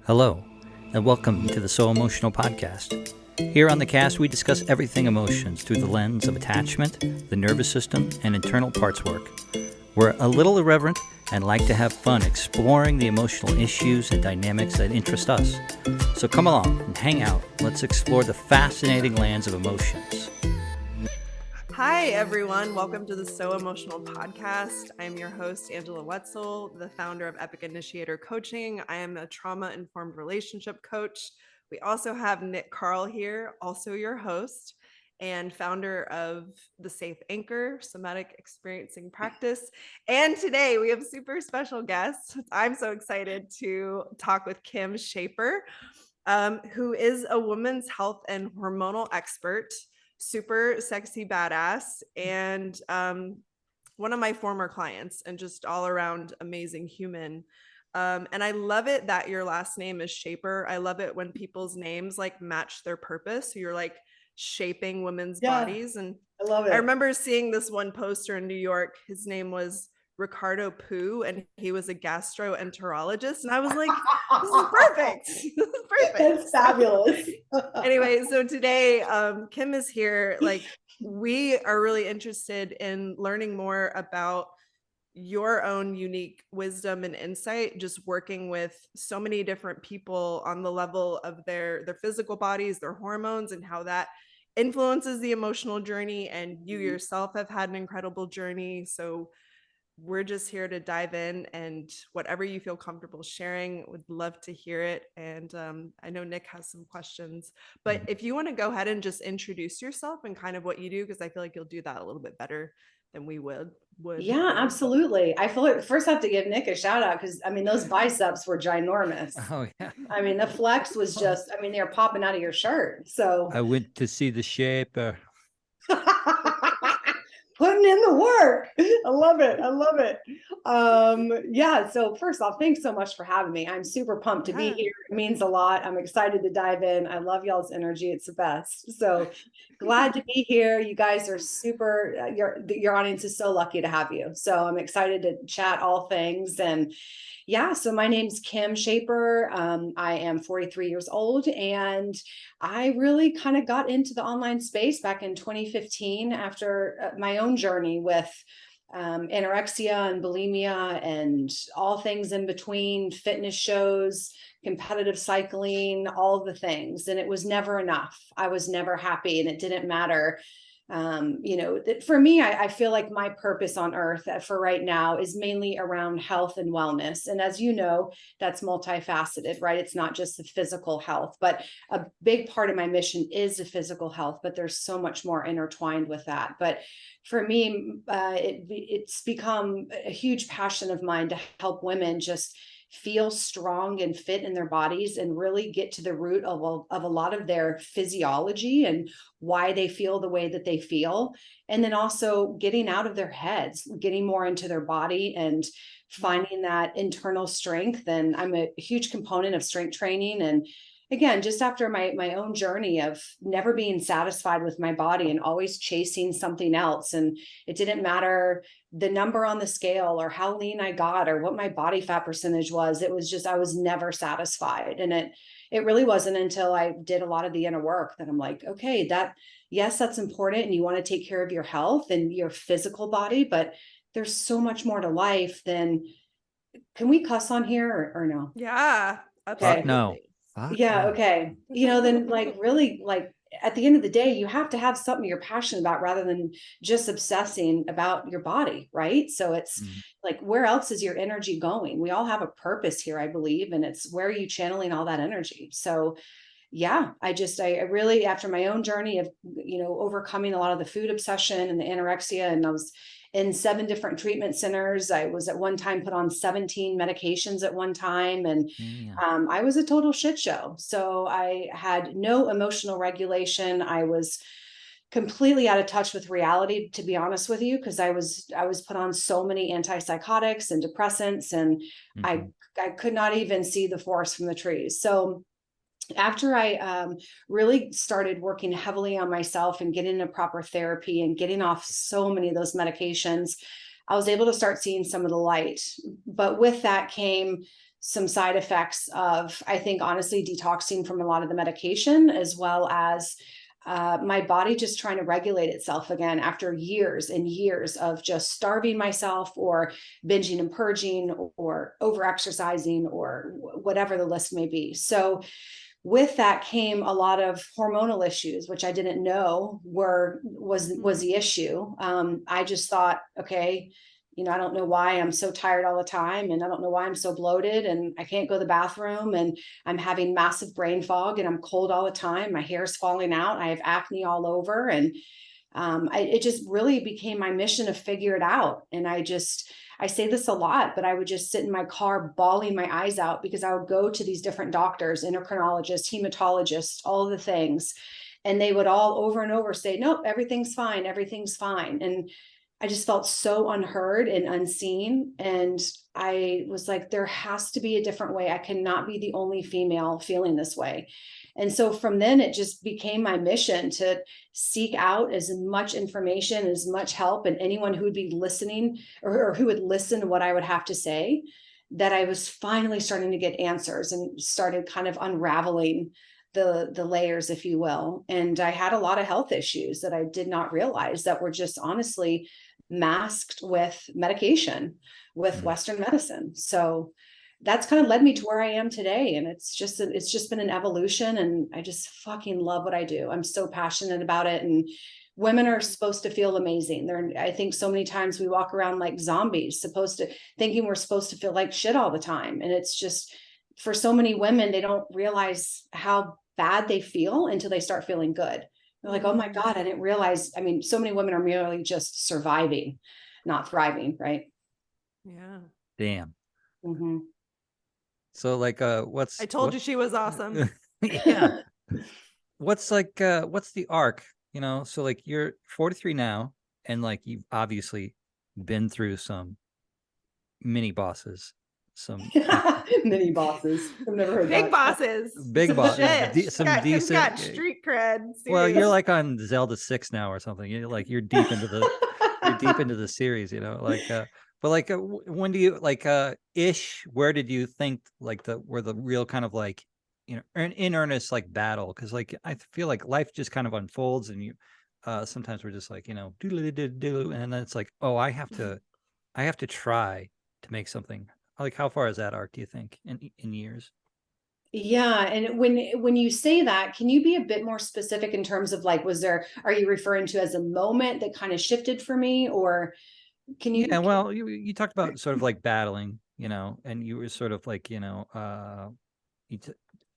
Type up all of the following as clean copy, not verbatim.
Hello, and welcome to the So Emotional podcast. Here on the cast, we discuss everything emotions through the lens of attachment, the nervous system, and internal parts work. We're a little irreverent and like to have fun exploring the emotional issues and dynamics that interest us. So come along and hang out. Let's explore the fascinating lands of emotions. Hi, everyone. Welcome to the So Emotional podcast. I'm your host, Angela Wetzel, the founder of Epic Initiator Coaching. I am a trauma-informed relationship coach. We also have Nick Carl here, also your host and founder of the Safe Anchor, Somatic Experiencing Practice. And today we have super special guests. I'm so excited to talk with Kim Schaper, who is a women's health and hormonal expert, super sexy badass, and one of my former clients and just all around amazing human. And I love it that your last name is Schaper. I love it when people's names like match their purpose. So you're like shaping women's bodies. And I love it. I remember seeing this one poster in New York. His name was Ricardo Poo, and he was a gastroenterologist. And I was like, this is perfect. This is perfect. That's fabulous. Anyway, so today Kim is here. Like, we are really interested in learning more about your own unique wisdom and insight, just working with so many different people on the level of their physical bodies, their hormones, and how that influences the emotional journey. And you yourself have had an incredible journey. So we're just here to dive in, and whatever you feel comfortable sharing, would love to hear it. And I know Nick has some questions, but if you want to go ahead and just introduce yourself and kind of what you do, because I feel like you'll do that a little bit better than we would. Yeah, absolutely. I feel like first I have to give Nick a shout out because I mean, those biceps were ginormous. Oh, yeah. I mean, the flex was just, I mean, they're popping out of your shirt. So I went to see the Shaper. putting in the work. I love it. I love it. Yeah. So first off, thanks so much for having me. I'm super pumped to be here. It means a lot. I'm excited to dive in. I love y'all's energy. It's the best. So glad to be here. You guys are super, your audience is so lucky to have you. So I'm excited to chat all things. And yeah, so my name's Kim Schaper. I am 43 years old, and I really kind of got into the online space back in 2015 after my own journey with anorexia and bulimia and all things in between, fitness shows, competitive cycling, all the things. And it was never enough. I was never happy, and it didn't matter. For me, I feel like my purpose on earth for right now is mainly around health and wellness. And as you know, that's multifaceted, right? It's not just the physical health, but a big part of my mission is the physical health, but there's so much more intertwined with that. But for me, it's become a huge passion of mine to help women just feel strong and fit in their bodies and really get to the root of a lot of their physiology and why they feel the way that they feel. And then also getting out of their heads, getting more into their body and finding that internal strength. And I'm a huge component of strength training. And again, just after my own journey of never being satisfied with my body and always chasing something else. And it didn't matter the number on the scale or how lean I got or what my body fat percentage was. It was just, I was never satisfied. And it really wasn't until I did a lot of the inner work that I'm like, okay, yes, that's important. And you want to take care of your health and your physical body, but there's so much more to life than, can we cuss on here or no? Yeah. Okay. No. Yeah. Okay. Then really at the end of the day, you have to have something you're passionate about rather than just obsessing about your body. Right. So it's like, where else is your energy going? We all have a purpose here, I believe, and it's where are you channeling all that energy? So yeah, I really, after my own journey of, overcoming a lot of the food obsession and the anorexia, and I was in 7 different treatment centers. I was at one time put on 17 medications at one time. And I was a total shit show. So I had no emotional regulation. I was completely out of touch with reality, to be honest with you, because I was put on so many antipsychotics and depressants, and I could not even see the forest from the trees. So after I really started working heavily on myself and getting into proper therapy and getting off so many of those medications, I was able to start seeing some of the light. But with that came some side effects of, I think, honestly, detoxing from a lot of the medication, as well as my body just trying to regulate itself again after years and years of just starving myself or binging and purging or over exercising or whatever the list may be. So with that came a lot of hormonal issues, which I didn't know was the issue. I just thought, okay, I don't know why I'm so tired all the time, and I don't know why I'm so bloated, and I can't go to the bathroom, and I'm having massive brain fog, and I'm cold all the time. My hair's falling out. I have acne all over, and it just really became my mission to figure it out. And I say this a lot, but I would just sit in my car bawling my eyes out because I would go to these different doctors, endocrinologists, hematologists, all the things. And they would all over and over say, nope, everything's fine. Everything's fine. And I just felt so unheard and unseen. And I was like, there has to be a different way. I cannot be the only female feeling this way. And so from then it just became my mission to seek out as much information, as much help, and anyone who would be listening or who would listen to what I would have to say, that I was finally starting to get answers and started kind of unraveling the layers, if you will. And I had a lot of health issues that I did not realize that were just honestly masked with medication, with Western medicine. So that's kind of led me to where I am today. And it's just been an evolution, and I just fucking love what I do. I'm so passionate about it. And women are supposed to feel amazing. I think so many times we walk around like zombies, thinking we're supposed to feel like shit all the time. And it's just, for so many women, they don't realize how bad they feel until they start feeling good. They're like, oh my God, I didn't realize. I mean, so many women are merely just surviving, not thriving. Right. Yeah. Damn. Mm-hmm. So like, I told you she was awesome. Yeah. What's the arc, so like you're 43 now, and like you've obviously been through some mini bosses, some mini bosses. I've never heard big that. bosses, big bosses, some decent. Got street cred. Well, you're like on Zelda 6 now or something. You're deep into the series, but like, when do you where did you think where the real kind of like, in earnest like battle? Because like I feel like life just kind of unfolds, and you sometimes we're just like, doodle, and then it's like, oh, I have to try to make something. Like, how far is that arc, do you think, in years? Yeah. And when you say that, can you be a bit more specific in terms of like, are you referring to as a moment that kind of shifted for me, or can you? Yeah, well, you talked about sort of like battling, and you were sort of like,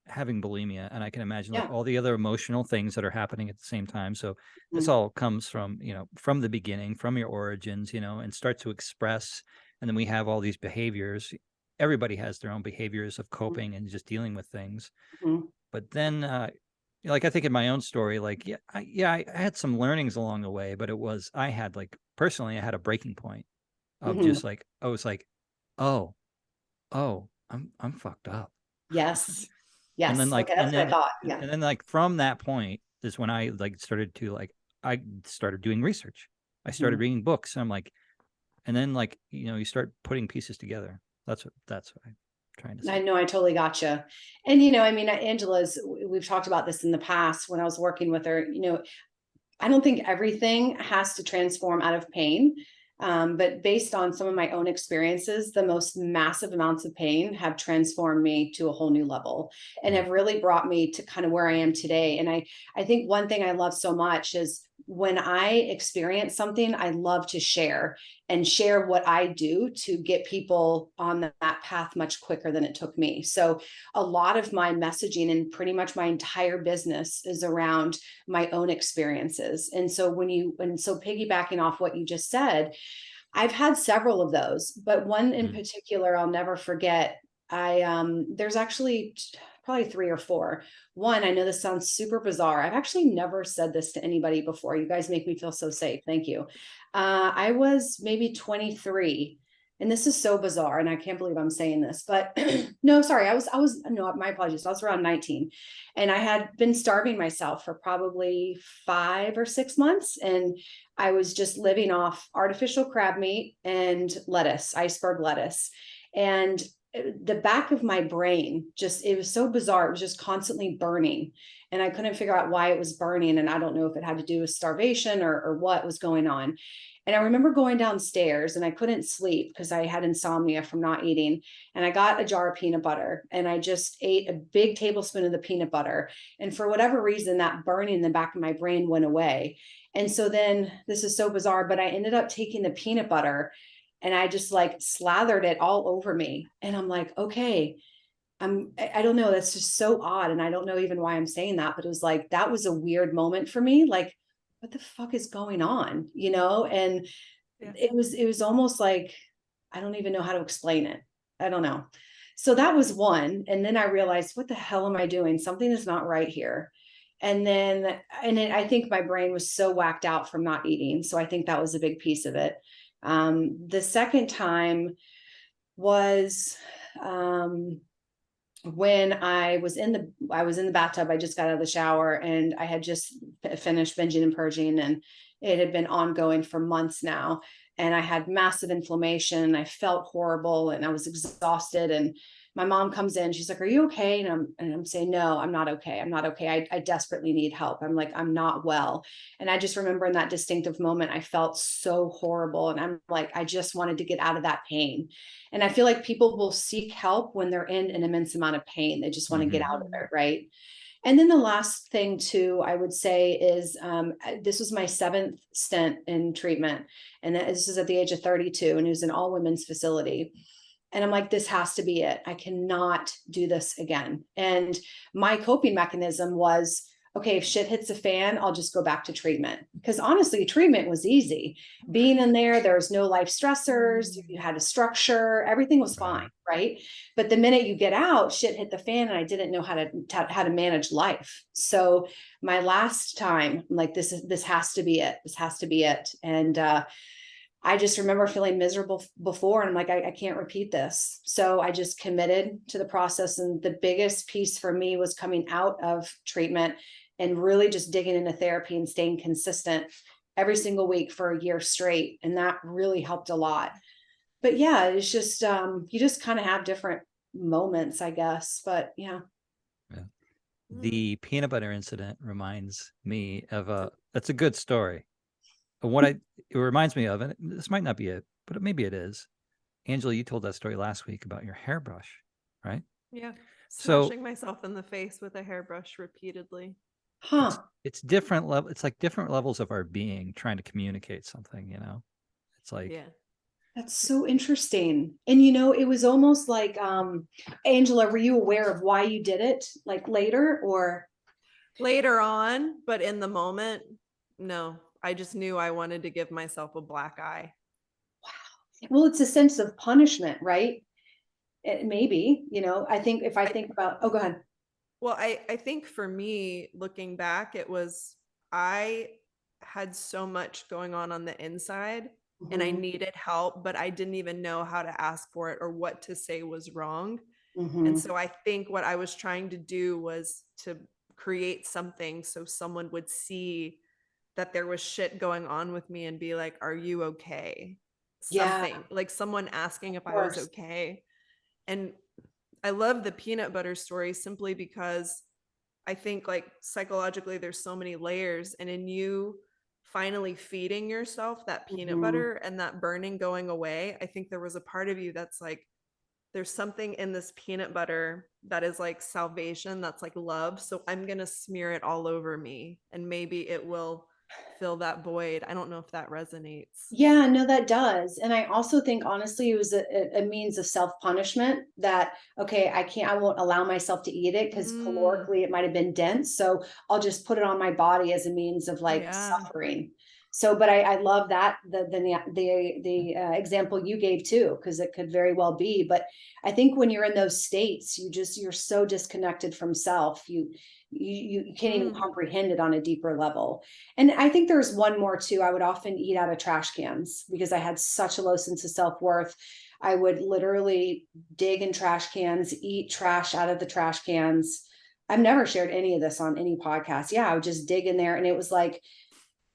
having bulimia, and I can imagine like all the other emotional things that are happening at the same time. So this all comes from, from the beginning, from your origins, and start to express. And then we have all these behaviors. Everybody has their own behaviors of coping and just dealing with things. But then, like, I think in my own story, like, I had some learnings along the way, but I had a breaking point of just like, I was like, oh, I'm fucked up. Yes. And then Okay, that's what I thought. Yeah. And then like from that point is when I started doing research. I started reading books, and I'm like, and then like, you start putting pieces together. That's what I'm trying to say. I know, I totally gotcha. And, I mean, we've talked about this in the past when I was working with her, I don't think everything has to transform out of pain. But based on some of my own experiences, the most massive amounts of pain have transformed me to a whole new level and have really brought me to kind of where I am today. And I think one thing I love so much is when I experience something, I love to share what I do to get people on that path much quicker than it took me. So a lot of my messaging and pretty much my entire business is around my own experiences. And so piggybacking off what you just said, I've had several of those, but one in particular I'll never forget. There's actually probably 3 or 4. One, I know this sounds super bizarre. I've actually never said this to anybody before. You guys make me feel so safe. Thank you. I was maybe 23, and this is so bizarre, and I can't believe I'm saying this, but no, sorry. No, my apologies. I was around 19, and I had been starving myself for probably 5 or 6 months. And I was just living off artificial crab meat and lettuce, iceberg lettuce. And the back of my brain, it was so bizarre. It was just constantly burning, and I couldn't figure out why it was burning. And I don't know if it had to do with starvation or what was going on. And I remember going downstairs and I couldn't sleep because I had insomnia from not eating. And I got a jar of peanut butter and I just ate a big tablespoon of the peanut butter. And for whatever reason, that burning in the back of my brain went away. And so then, this is so bizarre, but I ended up taking the peanut butter and I just like slathered it all over me. And I'm like, okay, I don't know. That's just so odd. And I don't know even why I'm saying that, but it was like, that was a weird moment for me. Like, what the fuck is going on? And Yeah. it was almost like, I don't even know how to explain it. I don't know. So that was one. And then I realized, what the hell am I doing? Something is not right here. I think my brain was so whacked out from not eating. So I think that was a big piece of it. The second time was, when I was in the bathtub. I just got out of the shower and I had just finished binging and purging, and it had been ongoing for months now. And I had massive inflammation. I felt horrible and I was exhausted. And my mom comes in, she's like, "Are you okay?" And I'm saying, "No, I'm not okay. I'm not okay. I desperately need help. I'm like, I'm not well." And I just remember in that distinctive moment, I felt so horrible. And I'm like, I just wanted to get out of that pain. And I feel like people will seek help when they're in an immense amount of pain. They just want to get out of it. Right. And then the last thing too, I would say is, this was my 7th stint in treatment. And this is at the age of 32, and it was an all women's facility. And I'm like, this has to be it. I cannot do this again. And my coping mechanism was, okay, if shit hits the fan, I'll just go back to treatment. Because honestly, treatment was easy. Being in there was no life stressors. You had a structure. Everything was fine, right? But the minute you get out, shit hit the fan, and I didn't know how to manage life. So my last time, I'm like, this has to be it. This has to be it. And I just remember feeling miserable before, and I'm like, I can't repeat this. So I just committed to the process. And the biggest piece for me was coming out of treatment and really just digging into therapy and staying consistent every single week for a year straight. And that really helped a lot. But yeah, it's just, you just kind of have different moments, I guess. But yeah. The peanut butter incident reminds me of that's a good story. It reminds me of, and this might not be it, but maybe it is. Angela, you told that story last week about your hairbrush, right? Yeah. Smashing myself in the face with a hairbrush repeatedly. It's different level. It's like different levels of our being trying to communicate something, It's like, yeah. That's so interesting. And it was almost like, Angela, were you aware of why you did it, like later or? Later on, but in the moment, no. I just knew I wanted to give myself a black eye. Wow. Well, it's a sense of punishment, right? Maybe, I think if I think about, oh, go ahead. Well, I think for me, looking back, it was, I had so much going on the inside, and I needed help, but I didn't even know how to ask for it or what to say was wrong. And so I think what I was trying to do was to create something so someone would see that there was shit going on with me and be like, "Are you okay?" Something like someone asking if I was okay. And I love the peanut butter story simply because I think like psychologically there's so many layers, and in you finally feeding yourself that peanut butter and that burning going away, I think there was a part of you that's like, there's something in this peanut butter that is like salvation, that's like love. So I'm going to smear it all over me, and maybe it will fill that void. I don't know if that resonates. Yeah, no, that does. And I also think, honestly, it was a means of self-punishment that, okay, I won't allow myself to eat it because calorically it might have been dense. So I'll just put it on my body as a means of like suffering. So, but I love that the example you gave too, because it could very well be. But I think when you're in those states, you're so disconnected from self. You can't even comprehend it on a deeper level. And I think there's one more too. I would often eat out of trash cans because I had such a low sense of self-worth. I would literally dig in trash cans, eat trash out of the trash cans. I've never shared any of this on any podcast. Yeah, I would just dig in there, and it was like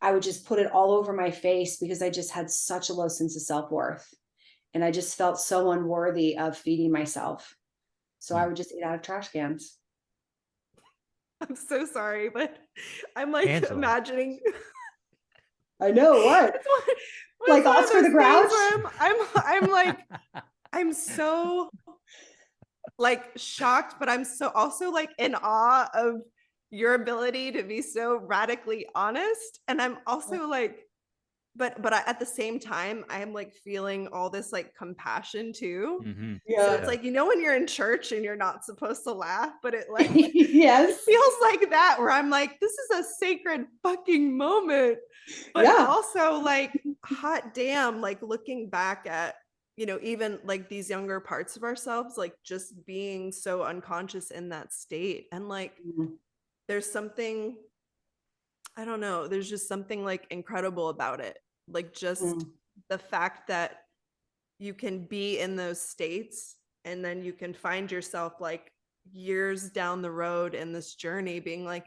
I would just put it all over my face because I just had such a low sense of self-worth. And I just felt so unworthy of feeding myself. So I would just eat out of trash cans. I'm so sorry, but I'm like Angela. imagining. I know what. Like one of Oscar the those Grouch. things where I'm like, I'm so like shocked, but I'm so also like in awe of your ability to be so radically honest. And I'm also like, but at the same time, I'm like feeling all this like compassion too. Mm-hmm. Yeah. So it's like, when you're in church and you're not supposed to laugh, but it like Yes. feels like that, where I'm like, this is a sacred fucking moment. But Yeah. also like, hot damn, like looking back at, even like these younger parts of ourselves, like just being so unconscious in that state. And like, there's something, I don't know, there's just something like incredible about it. Like just the fact that you can be in those states and then you can find yourself like years down the road in this journey being like,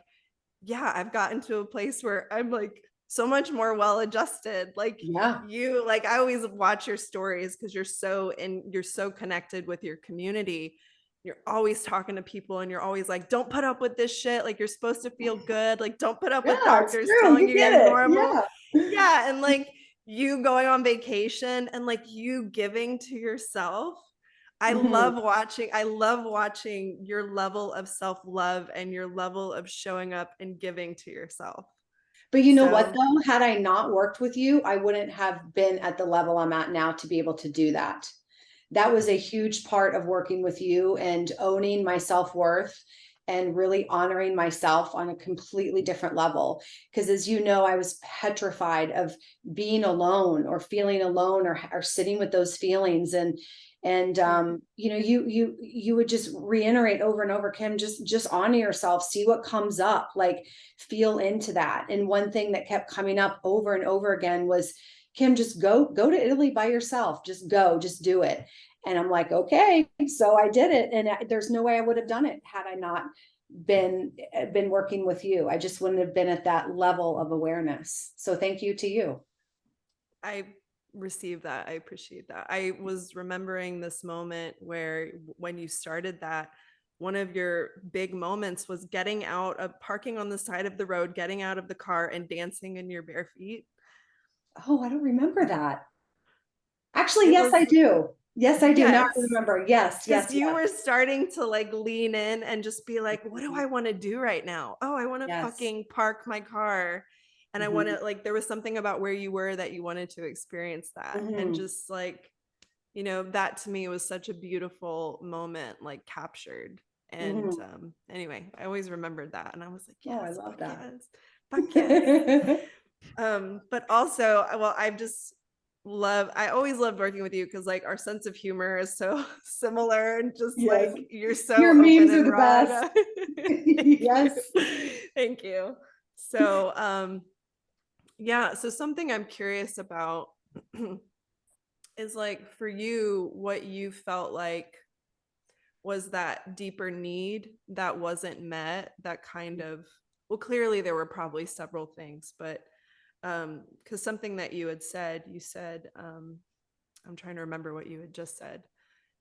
yeah, I've gotten to a place where I'm like so much more well adjusted. Like you, like I always watch your stories because you're so connected with your community. You're always talking to people and you're always like, don't put up with this shit. Like you're supposed to feel good. Like don't put up with doctors telling you you're normal. Yeah. And like you going on vacation and like you giving to yourself. I love watching your level of self-love and your level of showing up and giving to yourself. But you know what though, had I not worked with you, I wouldn't have been at the level I'm at now to be able to do that. That was a huge part of working with you and owning my self-worth and really honoring myself on a completely different level. Because as you know, I was petrified of being alone or feeling alone or sitting with those feelings. And you would just reiterate over and over, Kim, just honor yourself, see what comes up, like feel into that. And one thing that kept coming up over and over again was, Kim, just go to Italy by yourself. Just go, just do it. And I'm like, okay. So I did it. And there's no way I would have done it had I not been working with you. I just wouldn't have been at that level of awareness. So thank you to you. I received that. I appreciate that. I was remembering this moment where when you started that, one of your big moments was getting out of parking on the side of the road, getting out of the car and dancing in your bare feet. Oh, I don't remember that. Actually, yes, I do. Yes, I do. Yes. Now I remember. Yes. You were starting to like lean in and just be like, what do I want to do right now? Oh, I want to fucking park my car. And I want to like, there was something about where you were that you wanted to experience that. And just like, that to me was such a beautiful moment, like captured. And anyway, I always remembered that. And I was like, yes, I love that. Yes, fuck yes. But also, well, I always loved working with you because like our sense of humor is so similar and just like you're so your memes are the best. Yes. Thank you. So so something I'm curious about is like for you, what you felt like was that deeper need that wasn't met, that kind of, well, clearly there were probably several things, but because something that you said, I'm trying to remember what you had just said.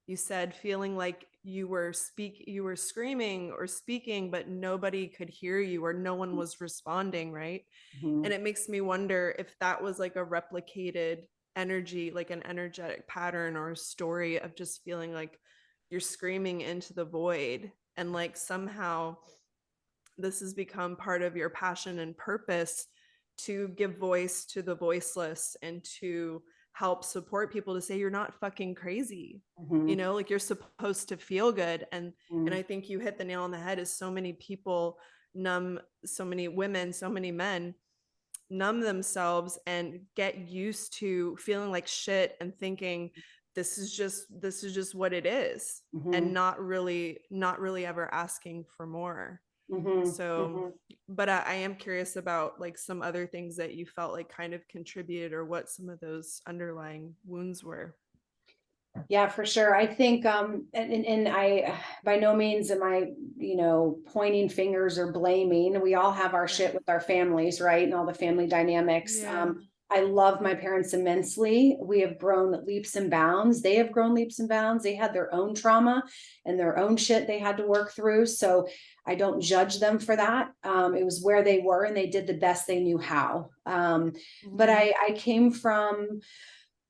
You said feeling like you were screaming or speaking, but nobody could hear you or no one was responding, right? And it makes me wonder if that was like a replicated energy, like an energetic pattern or a story of just feeling like you're screaming into the void, and like somehow this has become part of your passion and purpose to give voice to the voiceless and to help support people to say you're not fucking crazy. Like you're supposed to feel good. And I think you hit the nail on the head, is so many people so many women, so many men numb themselves and get used to feeling like shit and thinking this is just what it is, and not really ever asking for more. But I am curious about like some other things that you felt like kind of contributed, or what some of those underlying wounds were. Yeah, for sure. I think, and I, by no means am I, pointing fingers or blaming. We all have our shit with our families, right? And all the family dynamics. I love my parents immensely. We have grown leaps and bounds. They have grown leaps and bounds. They had their own trauma and their own shit they had to work through. So I don't judge them for that. It was where they were and they did the best they knew how. But I came from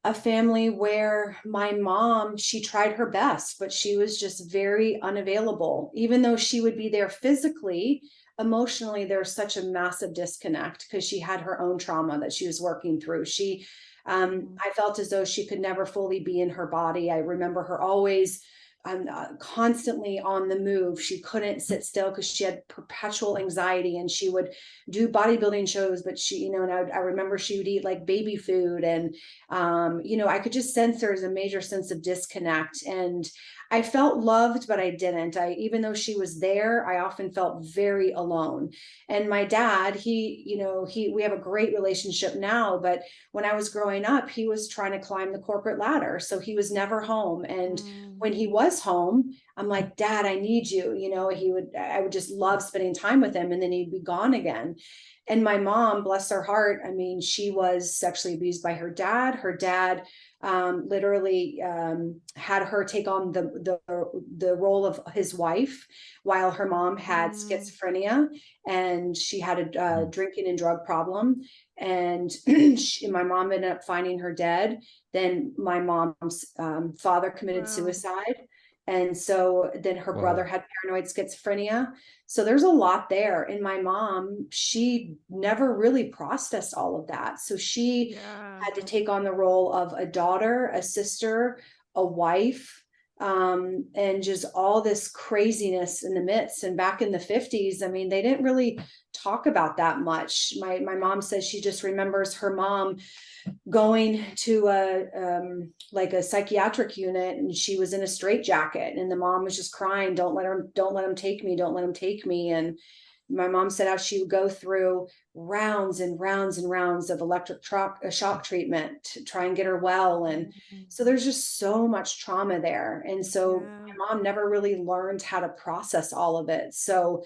a family where my mom, she tried her best, but she was just very unavailable. Even though she would be there physically, emotionally, there's such a massive disconnect because she had her own trauma that she was working through. I felt as though she could never fully be in her body. I remember her always constantly on the move. She couldn't sit still because she had perpetual anxiety, and she would do bodybuilding shows, but she, and I remember she would eat like baby food. And, I could just sense there was a major sense of disconnect. And I felt loved, but I didn't. Even though she was there, I often felt very alone. And my dad, we have a great relationship now, but when I was growing up, he was trying to climb the corporate ladder. So he was never home. And when he was home, I'm like, Dad, I need you. I would just love spending time with him, and then he'd be gone again. And my mom, bless her heart, I mean, she was sexually abused by her dad. Her dad literally had her take on the role of his wife, while her mom had schizophrenia, and she had a drinking and drug problem. And my mom ended up finding her dead. Then my mom's father committed suicide. And so then her brother had paranoid schizophrenia. So there's a lot there. And my mom, she never really processed all of that. So she had to take on the role of a daughter, a sister, a wife, and just all this craziness in the midst. And back in the 50s, I mean, they didn't really talk about that much. My mom says she just remembers her mom going to a psychiatric unit, and she was in a straitjacket, and the mom was just crying, don't let him take me. And my mom said how she would go through rounds and rounds and rounds of electric shock treatment to try and get her well. And so there's just so much trauma there. And so my mom never really learned how to process all of it. So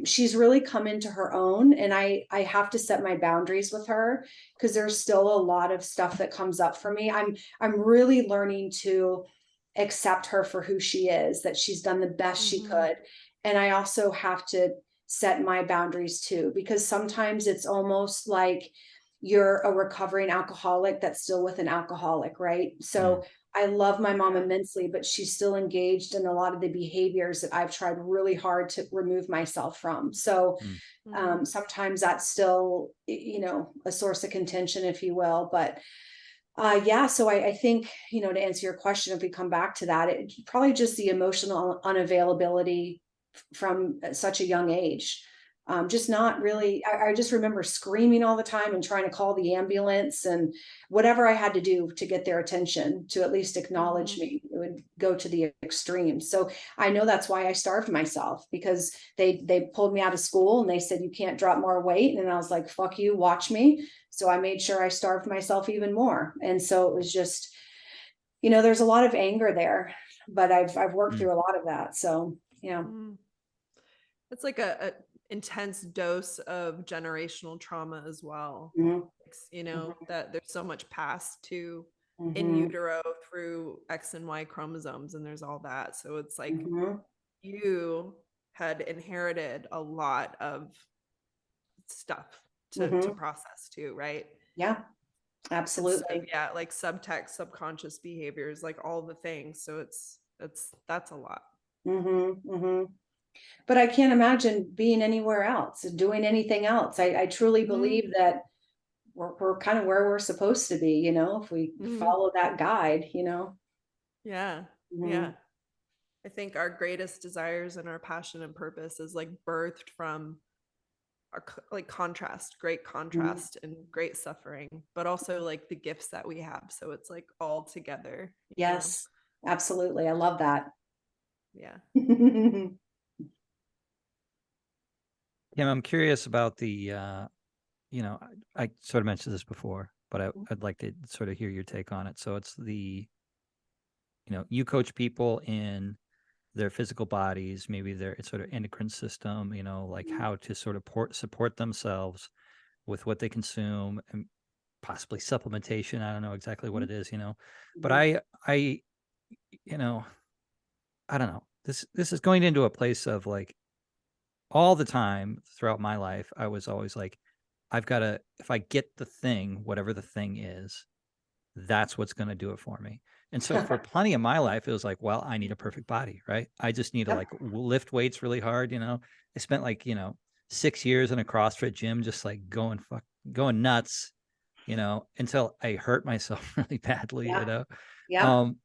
she's really come into her own, and I have to set my boundaries with her because there's still a lot of stuff that comes up for me. I'm really learning to accept her for who she is, that she's done the best she could. And I also have to set my boundaries too, because sometimes it's almost like you're a recovering alcoholic that's still with an alcoholic, right? So I love my mom immensely, but she's still engaged in a lot of the behaviors that I've tried really hard to remove myself from. So sometimes that's still, a source of contention, if you will. But so I think, to answer your question, if we come back to that, it's probably just the emotional unavailability from such a young age. Just not really, I just remember screaming all the time and trying to call the ambulance and whatever I had to do to get their attention, to at least acknowledge me. It would go to the extreme. So I know that's why I starved myself, because they pulled me out of school and they said, you can't drop more weight. And I was like, fuck you, watch me. So I made sure I starved myself even more. And so it was just, there's a lot of anger there, but I've worked through a lot of that. So, yeah. It's like a intense dose of generational trauma as well. That there's so much passed to in utero through X and Y chromosomes, and there's all that. So it's like you had inherited a lot of stuff to process too, right? Yeah, absolutely. So, like subtext, subconscious behaviors, like all the things. So that's a lot. But I can't imagine being anywhere else, doing anything else. I truly believe that we're kind of where we're supposed to be, if we follow that guide, Yeah. I think our greatest desires and our passion and purpose is like birthed from our like great contrast and great suffering, but also like the gifts that we have. So it's like all together. Yes, absolutely. I love that. Yeah. Kim, I'm curious about the, I sort of mentioned this before, but I'd like to sort of hear your take on it. So it's the, you coach people in their physical bodies, maybe their sort of endocrine system, like how to sort of support themselves with what they consume. And possibly supplementation. I don't know exactly what it is, but Mhm. you know, I don't know. This is going into a place of like all the time throughout my life. I was always like, I've got to, if I get the thing, whatever the thing is, that's what's going to do it for me. And so for plenty of my life, it was like, well, I need a perfect body, right? I just need to Yep. like lift weights really hard. I spent like, 6 years in a CrossFit gym, just like going nuts, until I hurt myself really badly, Yeah. Yeah. um,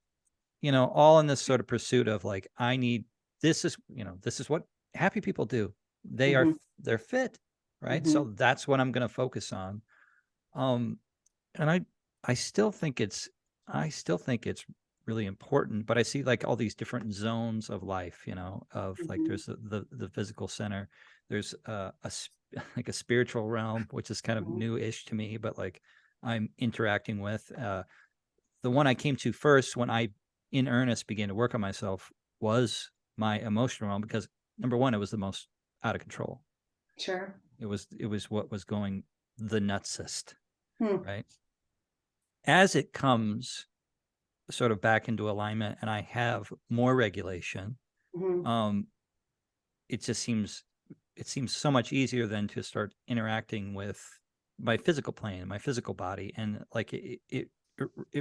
all in this sort of pursuit of like, this is what happy people do. Mhm. They're fit, right? Mhm. So that's what I'm going to focus on. Um, and I still think it's really important, but I see like all these different zones of life, of like Mhm. there's the physical center, there's like a spiritual realm, which is kind of Mhm. new-ish to me, but like I'm interacting with the one I came to first when I in earnest began to work on myself was my emotional realm, because number one, it was the most out of control. Sure. It was what was going the nutsest, Hmm. right? As it comes sort of back into alignment and I have more regulation, Mhm. um, it seems so much easier than to start interacting with my physical plane, my physical body, and like it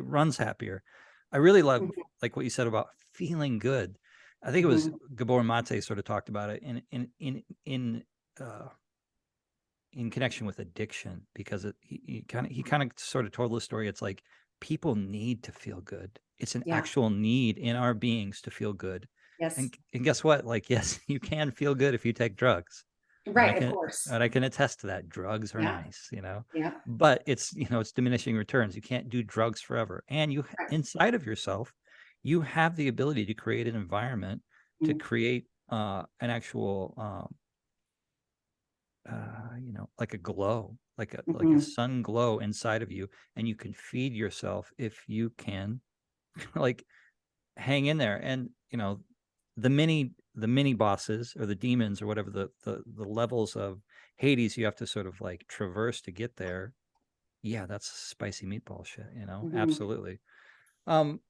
runs happier. I really love Mhm. like what you said about feeling good. I think it was Mhm. Gabor Mate sort of talked about it uh, in connection with addiction, because he kind of sort of told the story. It's like people need to feel good. It's an Yeah. actual need in our beings to feel good. Yes. And guess what? Like, yes, you can feel good if you take drugs. And I Right. Of can course. and I can attest to that. Drugs are Yeah. nice, Yeah. but it's diminishing returns. You can't do drugs forever. And Right. inside of yourself, you have the ability to create an environment, to Mhm. create an actual like a glow, like a Mhm. sun glow inside of you, and you can feed yourself if you can like hang in there. And the mini bosses or the demons or whatever the levels of Hades you have to sort of like traverse to get there. Yeah, that's spicy meatball shit, Mhm. absolutely. Um,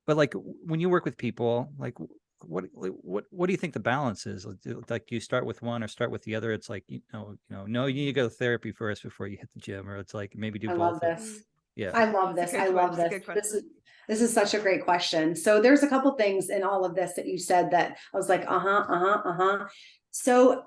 but like when you work with people, like what do you think the balance is? Like, do you start with one or start with the other? It's like, no, you need to go to therapy first before you hit the gym, or it's like maybe do I love both. this. Yeah. I love It's a this. I good question. love It's a this. good This is question. this is such a great question. So there's a couple things in all of this that you said that I was like, uh-huh, uh-huh, uh-huh. So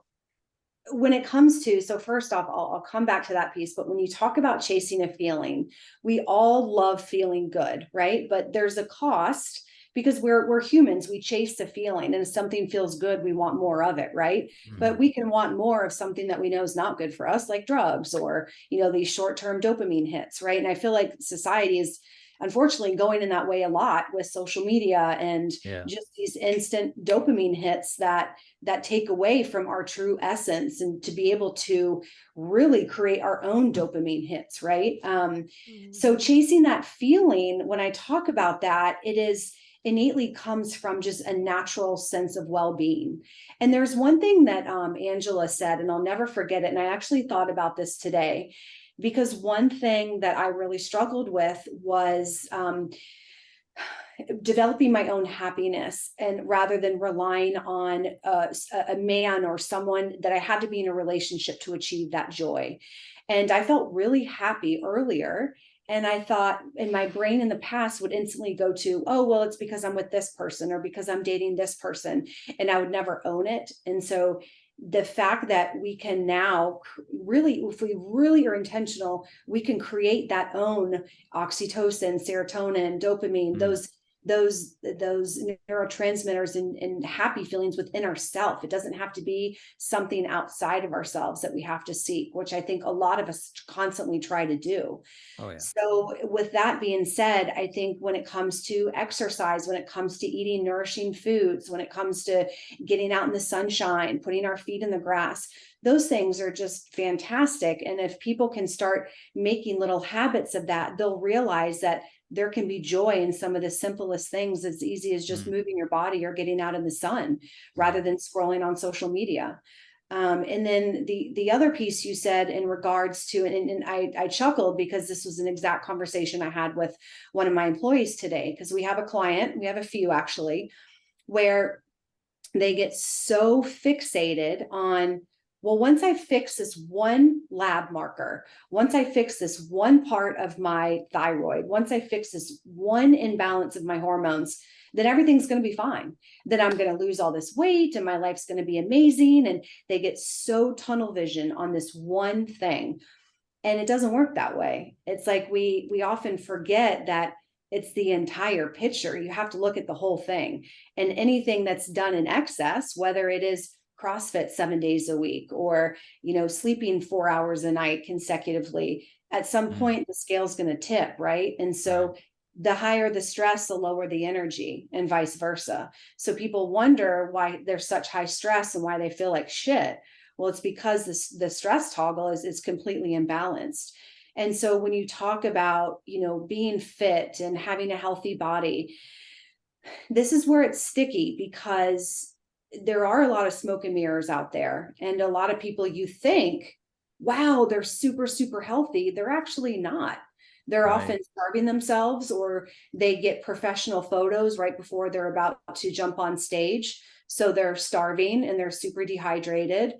when it comes to, so first off, I'll come back to that piece, but when you talk about chasing a feeling, we all love feeling good, right? But there's a cost, because we're humans. We chase a feeling, and if something feels good, we want more of it, right? Mhm. But we can want more of something that we know is not good for us, like drugs, or these short-term dopamine hits, right? And I feel like society is unfortunately going in that way a lot with social media and Yeah. just these instant dopamine hits that take away from our true essence, and to be able to really create our own dopamine hits, right? So Mhm. chasing that feeling, when I talk about that, it is innately comes from just a natural sense of well-being. And there's one thing that Angela said, and I'll never forget it, and I actually thought about this today, because one thing that I really struggled with was developing my own happiness, and rather than relying on a man or someone, that I had to be in a relationship to achieve that joy. And I felt really happy earlier, and I thought, in my brain in the past would instantly go to, oh well, it's because I'm with this person, or because I'm dating this person, and I would never own it. And so the fact that we can now really, if we really are intentional, we can create that own oxytocin, serotonin, dopamine, Mm. those neurotransmitters, and happy feelings within ourselves. It doesn't have to be something outside of ourselves that we have to seek, which I think a lot of us constantly try to do. Oh yeah. So with that being said, I think when it comes to exercise, when it comes to eating nourishing foods, when it comes to getting out in the sunshine, putting our feet in the grass, those things are just fantastic. And if people can start making little habits of that, they'll realize that there can be joy in some of the simplest things, as easy as just Mm. moving your body or getting out in the sun, Yeah. rather than scrolling on social media. And then the other piece you said in regards to, and I chuckled because this was an exact conversation I had with one of my employees today, because we have a client, we have a few actually, where they get so fixated on, well, once I fix this one lab marker, once I fix this one part of my thyroid, once I fix this one imbalance of my hormones, then everything's going to be fine. Then I'm going to lose all this weight and my life's going to be amazing. And they get so tunnel vision on this one thing. And it doesn't work that way. It's like we often forget that it's the entire picture. You have to look at the whole thing. And anything that's done in excess, whether it is CrossFit 7 days a week or, sleeping 4 hours a night consecutively, at some point the scale's going to tip, right? And so the higher the stress, the lower the energy, and vice versa. So people wonder why there's such high stress and why they feel like shit. Well, it's because the stress toggle is completely imbalanced. And so when you talk about, being fit and having a healthy body, this is where it's sticky, because there are a lot of smoke and mirrors out there. And a lot of people, you think, wow, they're super, super healthy. They're actually not. They're often starving themselves, or they get professional photos right before they're about to jump on stage. So they're starving and they're super dehydrated.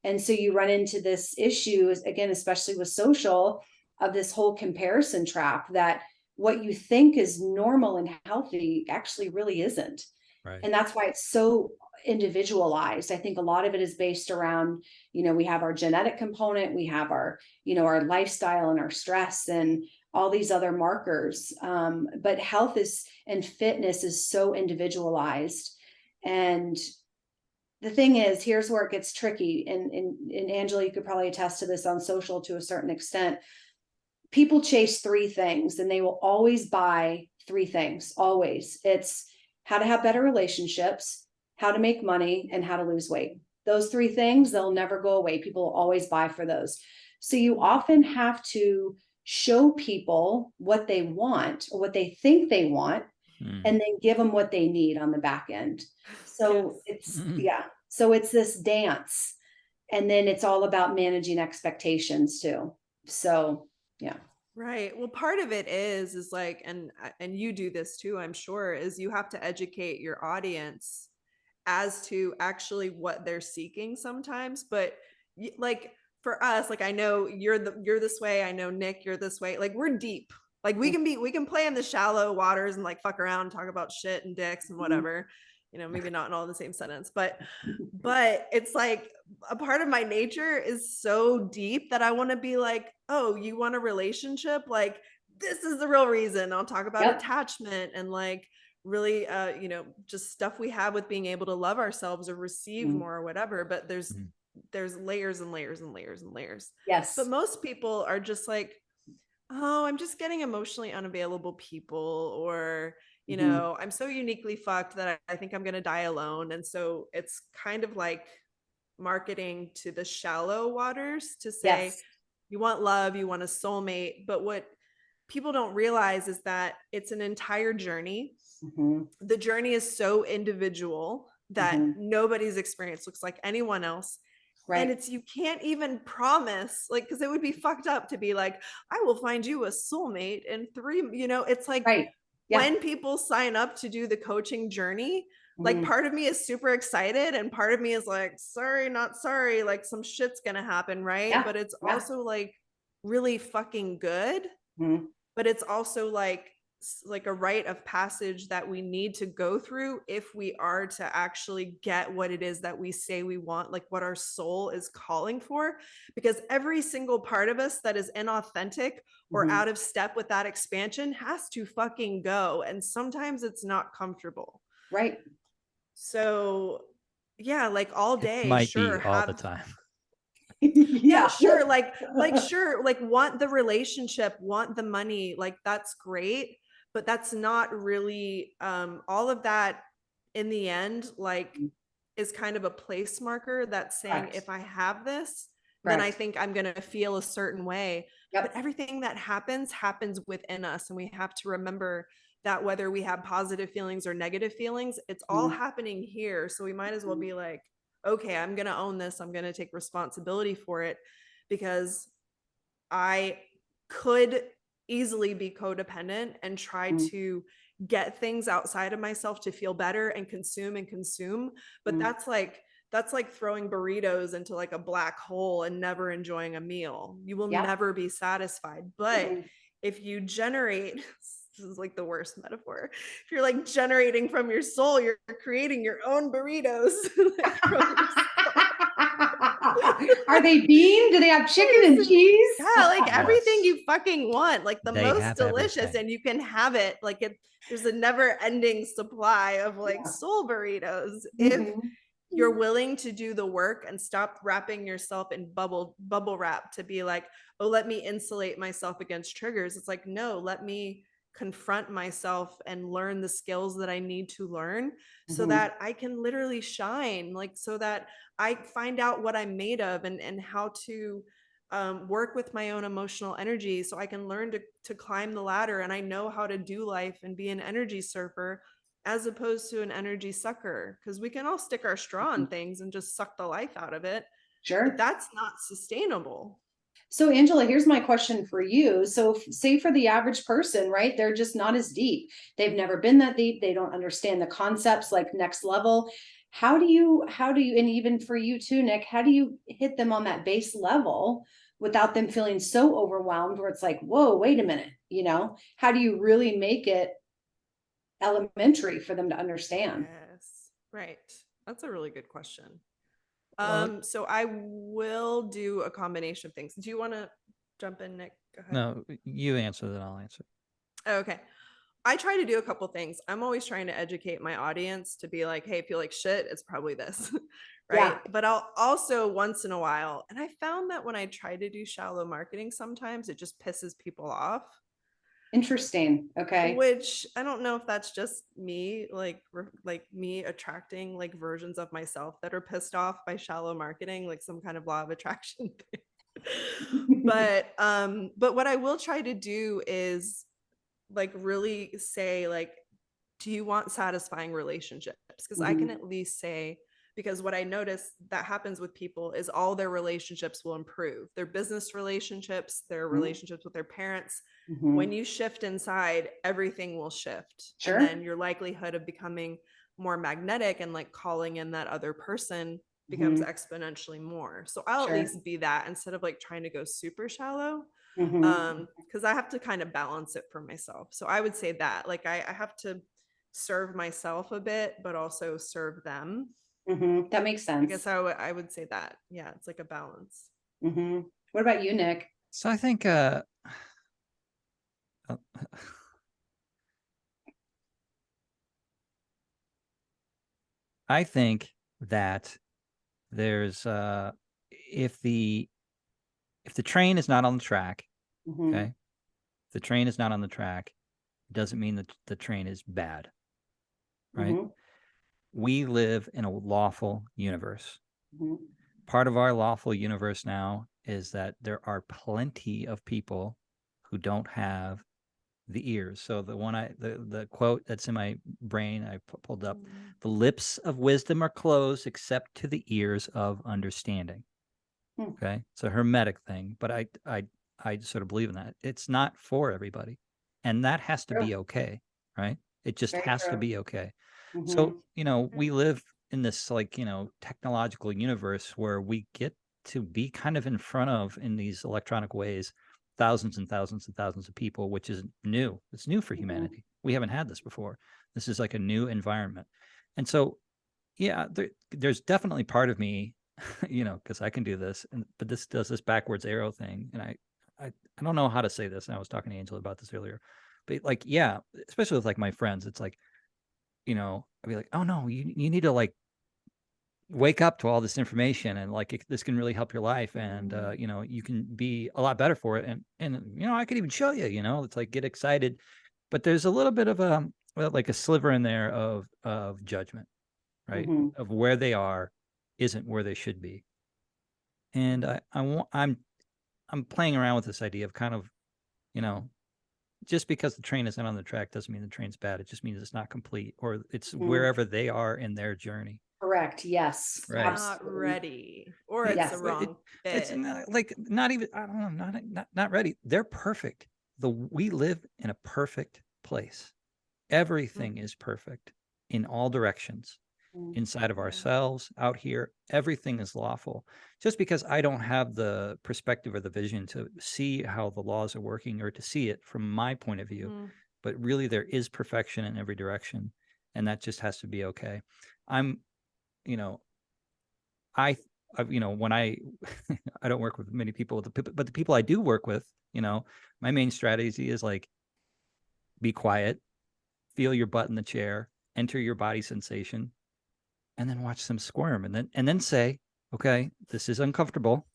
And so you run into this issue, again, especially with social, of this whole comparison trap, that what you think is normal and healthy actually really isn't. Right. And that's why it's so individualized. I think a lot of it is based around, we have our genetic component, we have our, our lifestyle and our stress and all these other markers. But health and fitness is so individualized. And the thing is, here's where it gets tricky. And Angela, you could probably attest to this on social to a certain extent. People chase three things and they will always buy three things. Always. It's how to have better relationships, how to make money, and how to lose weight. Those three things, they'll never go away. People will always buy for those. So you often have to show people what they want or what they think they want, and then give them what they need on the back end. So so it's this dance. And then it's all about managing expectations too. So, yeah. Right. Well, part of it is like, and you do this too, I'm sure, is you have to educate your audience as to actually what they're seeking sometimes. But like for us, like I know you're this way. I know Nick, you're this way. Like we're deep. Like we can play in the shallow waters and like fuck around, talk about shit and dicks and whatever. Maybe not in all the same sentence, but it's like a part of my nature is so deep that I want to be like, oh, you want a relationship? Like this is the real reason. I'll talk about attachment and like really, just stuff we have with being able to love ourselves or receive more or whatever. But there's layers and layers and layers and layers. Yes. But most people are just like, oh, I'm just getting emotionally unavailable people, or I'm so uniquely fucked that I think I'm going to die alone. And so it's kind of like marketing to the shallow waters to say, you want love, you want a soulmate. But what people don't realize is that it's an entire journey. The journey is so individual that nobody's experience looks like anyone else. Right. And you can't even promise, like, because it would be fucked up to be like, I will find you a soulmate in 3, it's like, when people sign up to do the coaching journey, like part of me is super excited and part of me is like, sorry, not sorry, like some shit's gonna happen, right? But it's also like really fucking good. But it's also like a rite of passage that we need to go through if we are to actually get what it is that we say we want, like what our soul is calling for. Because every single part of us that is inauthentic or out of step with that expansion has to fucking go. And sometimes it's not comfortable. Right. So yeah, like all day, it might be all the time. Sure. Like sure, like want the relationship, want the money, like that's great. But that's not really all of that in the end, like is kind of a place marker that's saying, if I have this, then I think I'm going to feel a certain way. But everything that happens within us. And we have to remember that whether we have positive feelings or negative feelings, it's all happening here. So we might as well be like, okay, I'm going to own this. I'm going to take responsibility for it, because I could easily be codependent and try to get things outside of myself to feel better and consume. But that's like throwing burritos into like a black hole and never enjoying a meal. You will never be satisfied. But if you generate, this is like the worst metaphor. If you're like generating from your soul, you're creating your own burritos. Like from your Are they bean? Do they have chicken and cheese? Yeah, like everything you fucking want, like the They most have delicious, everything. and you can have it. Like there's a never ending supply of like soul burritos. If you're willing to do the work and stop wrapping yourself in bubble wrap to be like, oh, let me insulate myself against triggers. It's like, no, let me confront myself and learn the skills that I need to learn so that I can literally shine, like so that I find out what I'm made of and how to work with my own emotional energy so I can learn to climb the ladder, and I know how to do life and be an energy surfer as opposed to an energy sucker, because we can all stick our straw in things and just suck the life out of it. Sure. But that's not sustainable. So Angela, here's my question for you. So say for the average person, right? They're just not as deep. They've never been that deep. They don't understand the concepts like next level. How do you, and even for you too, Nick, how do you hit them on that base level without them feeling so overwhelmed where it's like, whoa, wait a minute, how do you really make it elementary for them to understand? Yes, right. That's a really good question. Well, So I will do a combination of things. Do you want to jump in, Nick? Go ahead. no, you answer, then I'll answer. Okay. I try to do a couple things. I'm always trying to educate my audience to be like, hey, if you like shit, it's probably this. Right. Yeah. But I'll also once in a while, and I found that when I try to do shallow marketing, sometimes it just pisses people off. Interesting. Okay. Which I don't know if that's just me, like me attracting like versions of myself that are pissed off by shallow marketing, like some kind of law of attraction thing. But what I will try to do is like really say like, do you want satisfying relationships? Because I can at least say, because what I notice that happens with people is all their relationships will improve, their business relationships, their relationships with their parents. When you shift inside, everything will shift. Sure. And then your likelihood of becoming more magnetic and like calling in that other person becomes exponentially more. So I'll at least be that instead of like trying to go super shallow. Because I have to kind of balance it for myself. So I would say that like I have to serve myself a bit, but also serve them. That makes sense. I guess I would say that. Yeah, it's like a balance. What about you, Nick? So I think I think that there's if the train is not on the track, okay, if the train is not on the track, it doesn't mean that the train is bad, right? We live in a lawful universe. Part of our lawful universe now is that there are plenty of people who don't have the ears. So the quote that's in my brain, I pulled up, the lips of wisdom are closed except to the ears of understanding. Okay. It's a hermetic thing, but I sort of believe in that. It's not for everybody. And that has to be okay. Right. It just has to be okay. So, we live in this like, technological universe where we get to be kind of in front of, in these electronic ways, thousands and thousands and thousands of people, which is new. It's new for humanity. We haven't had this before. This is like a new environment. And so, yeah, there's definitely part of me, because I can do this, but this does this backwards arrow thing. And I don't know how to say this. And I was talking to Angela about this earlier, but like, yeah, especially with like my friends, it's like, I'd be like, oh no, you need to like wake up to all this information, and like this can really help your life, and you can be a lot better for it, and I could even show you, it's like, get excited, but there's a little bit of like a sliver in there of judgment, right? Of where they are isn't where they should be. And I'm playing around with this idea of kind of, just because the train isn't on the track doesn't mean the train's bad. It just means it's not complete, or it's wherever they are in their journey. Correct. Yes. Right. Not Absolutely. ready, or it's Yes. the wrong It's fit. not even, I don't know, not ready. They're perfect. We live in a perfect place. Everything is perfect in all directions. Inside of ourselves, out here, everything is lawful. Just because I don't have the perspective or the vision to see how the laws are working or to see it from my point of view, but really there is perfection in every direction, and that just has to be okay. I'm, you know, when I I don't work with many people, but the people I do work with, my main strategy is like, be quiet, feel your butt in the chair, enter your body sensation, and then watch them squirm, and then say, okay, this is uncomfortable,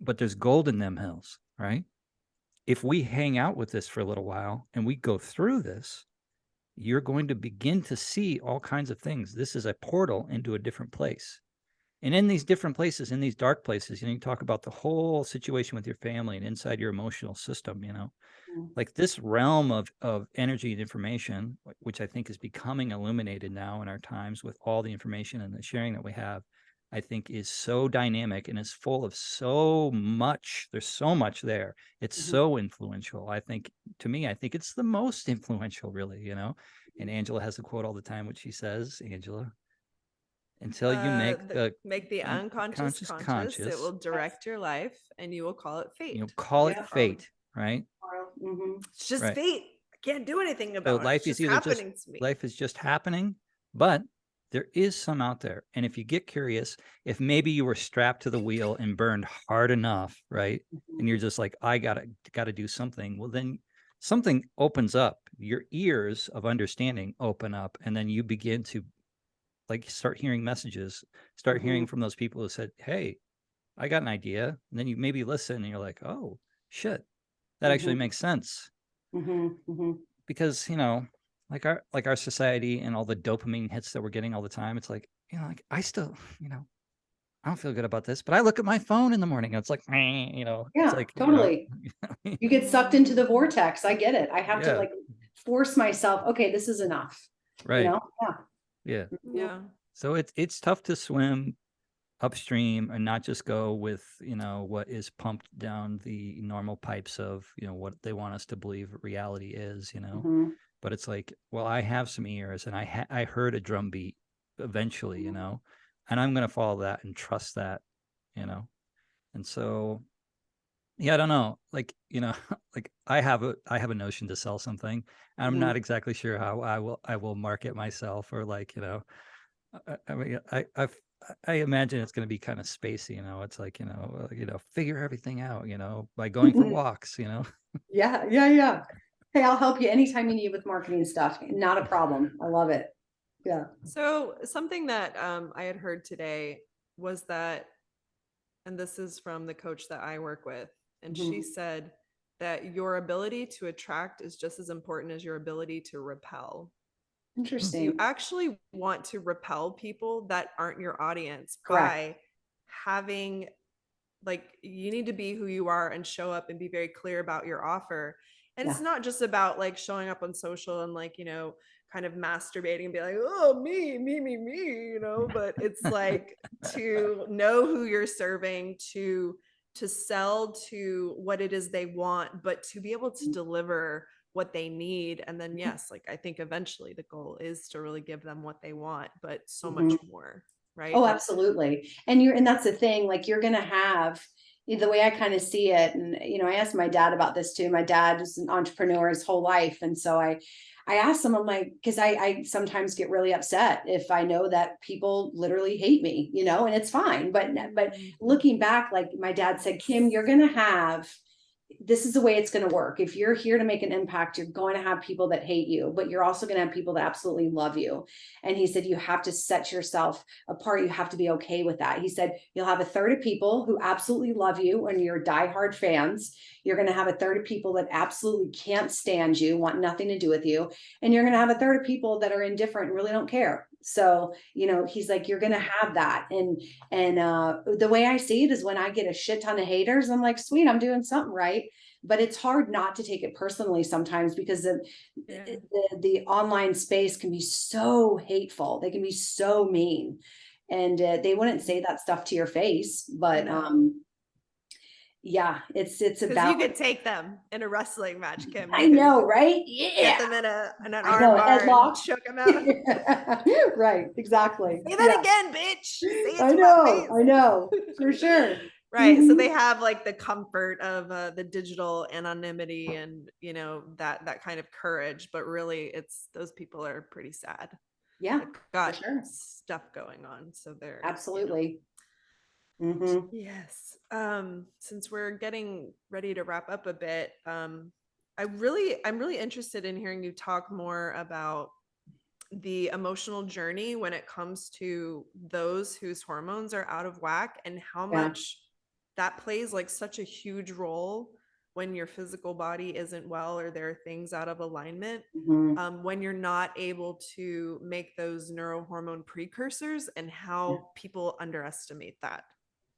but there's gold in them hills, right? If we hang out with this for a little while and we go through this, you're going to begin to see all kinds of things. This is a portal into a different place. And in these different places, in these dark places, you talk about the whole situation with your family and inside your emotional system, like this realm of energy and information, which I think is becoming illuminated now in our times with all the information and the sharing that we have, I think is so dynamic and is full of so much. There's so much there. It's so influential. I think, to me, I think it's the most influential, really, And Angela has a quote all the time, which she says, Angela, until you make the unconscious conscious, it will direct your life and you will call it fate. Call it fate, right? It's just right. fate. I can't do anything about So life it. It's is just happening to me. Life is just happening, but there is some out there. And if you get curious, if maybe you were strapped to the wheel and burned hard enough, right? And you're just like, I gotta do something. Well, then something opens up. Your ears of understanding open up, and then you begin to start hearing messages, start hearing from those people who said, hey, I got an idea. And then you maybe listen and you're like, oh shit, that actually makes sense. Because, like our society and all the dopamine hits that we're getting all the time, it's like, I still, I don't feel good about this, but I look at my phone in the morning and it's like, Yeah, it's like, totally. You get sucked into the vortex. I get it. I have to force myself. Okay, this is enough. Right. Yeah. So it's tough to swim upstream and not just go with, what is pumped down the normal pipes of, what they want us to believe reality is, But it's like, well, I have some ears and I heard a drum beat eventually, and I'm going to follow that and trust that, And so, yeah, I don't know, like, like I have a notion to sell something. I'm not exactly sure how I will market myself, or like, I mean, I imagine it's going to be kind of spacey, It's like, figure everything out, by going for walks, Yeah. Hey, I'll help you anytime you need with marketing stuff. Not a problem. I love it. Yeah. So something that I had heard today was that, and this is from the coach that I work with, and she said that your ability to attract is just as important as your ability to repel. Interesting. So you actually want to repel people that aren't your audience. Correct. By having, you need to be who you are and show up and be very clear about your offer. And it's not just about showing up on social and kind of masturbating and be like, oh, me, but it's like to know who you're serving, to sell to what it is they want, but to be able to deliver what they need. And then, yes, I think eventually the goal is to really give them what they want, but so much more, right? Oh, absolutely. And that's the thing, you're going to have, the way I kind of see it. And, I asked my dad about this too. My dad is an entrepreneur his whole life. And so I asked him, I'm like, because I sometimes get really upset if I know that people literally hate me, and it's fine. But looking back, my dad said, Kim, you're going to have, this is the way it's going to work. If you're here to make an impact, you're going to have people that hate you, but you're also going to have people that absolutely love you. And he said, you have to set yourself apart. You have to be okay with that. He said, you'll have a third of people who absolutely love you and you're diehard fans. You're going to have a third of people that absolutely can't stand you, want nothing to do with you. And you're going to have a third of people that are indifferent and really don't care. So, he's like, you're going to have that. And the way I see it is when I get a shit ton of haters, I'm like, sweet, I'm doing something right. but it's hard not to take it personally sometimes, because the online space can be so hateful. They can be so mean, and they wouldn't say that stuff to your face, but yeah, it's because you could take them in a wrestling match, Kim. I know, right? Yeah, get them in an I know, arm bar headlock. and choke them out. Right, exactly. Say that again, bitch. Say it I to know, my face. I know, for sure. Right. So they have like the comfort of the digital anonymity and, you know, that kind of courage, but really it's, those people are pretty sad. Yeah, They've got sure. stuff going on. So they're Absolutely. You know. Yes. Since we're getting ready to wrap up a bit, I'm really interested in hearing you talk more about the emotional journey when it comes to those whose hormones are out of whack, and how much that plays like such a huge role when your physical body isn't well, or there are things out of alignment, when you're not able to make those neurohormone precursors, and how people underestimate that.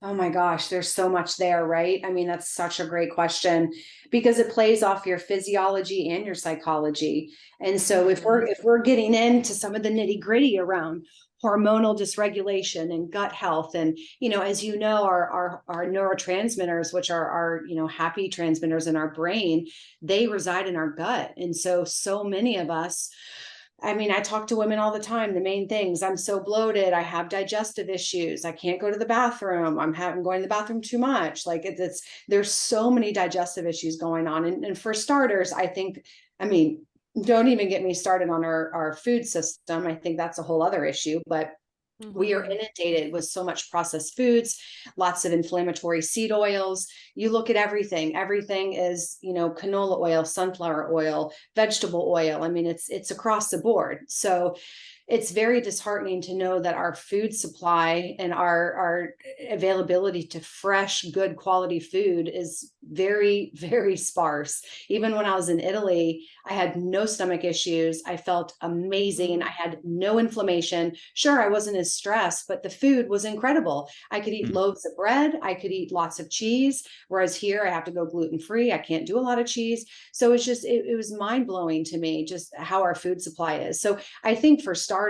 Oh my gosh, there's so much there, right? I mean, that's such a great question, because it plays off your physiology and your psychology. And so if we're getting into some of the nitty-gritty around hormonal dysregulation and gut health, and as you know, our neurotransmitters, which are our happy transmitters in our brain, they reside in our gut. And so many of us, I mean, I talk to women all the time. The main things: I'm so bloated, I have digestive issues, I can't go to the bathroom, I'm going to the bathroom too much. Like there's so many digestive issues going on. And for starters, I mean, don't even get me started on our food system. I think that's a whole other issue, but we are inundated with so much processed foods, lots of inflammatory seed oils. You look at everything is, canola oil, sunflower oil, vegetable oil. I mean, it's across the board. So it's very disheartening to know that our food supply and our availability to fresh, good quality food is very, very sparse. Even when I was in Italy, I had no stomach issues. I felt amazing. I had no inflammation. Sure, I wasn't as stressed, but the food was incredible. I could eat loaves of bread. I could eat lots of cheese. Whereas here I have to go gluten-free. I can't do a lot of cheese. So it's just, it was mind blowing to me just how our food supply is. So I think for starters,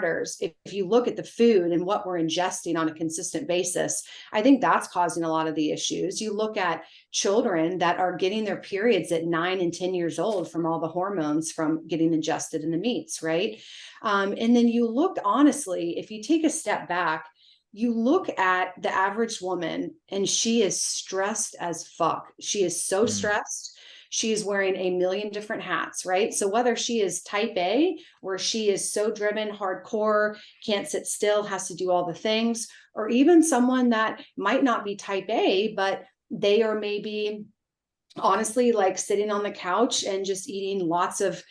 if you look at the food and what we're ingesting on a consistent basis, I think that's causing a lot of the issues. You look at children that are getting their periods at 9 and 10 years old from all the hormones from getting ingested in the meats, right? And then you look, honestly, if you take a step back, you look at the average woman and she is stressed as fuck. She is so stressed. She is wearing a million different hats, right? So whether she is type A, where she is so driven, hardcore, can't sit still, has to do all the things, or even someone that might not be type A, but they are maybe honestly like sitting on the couch and just eating lots of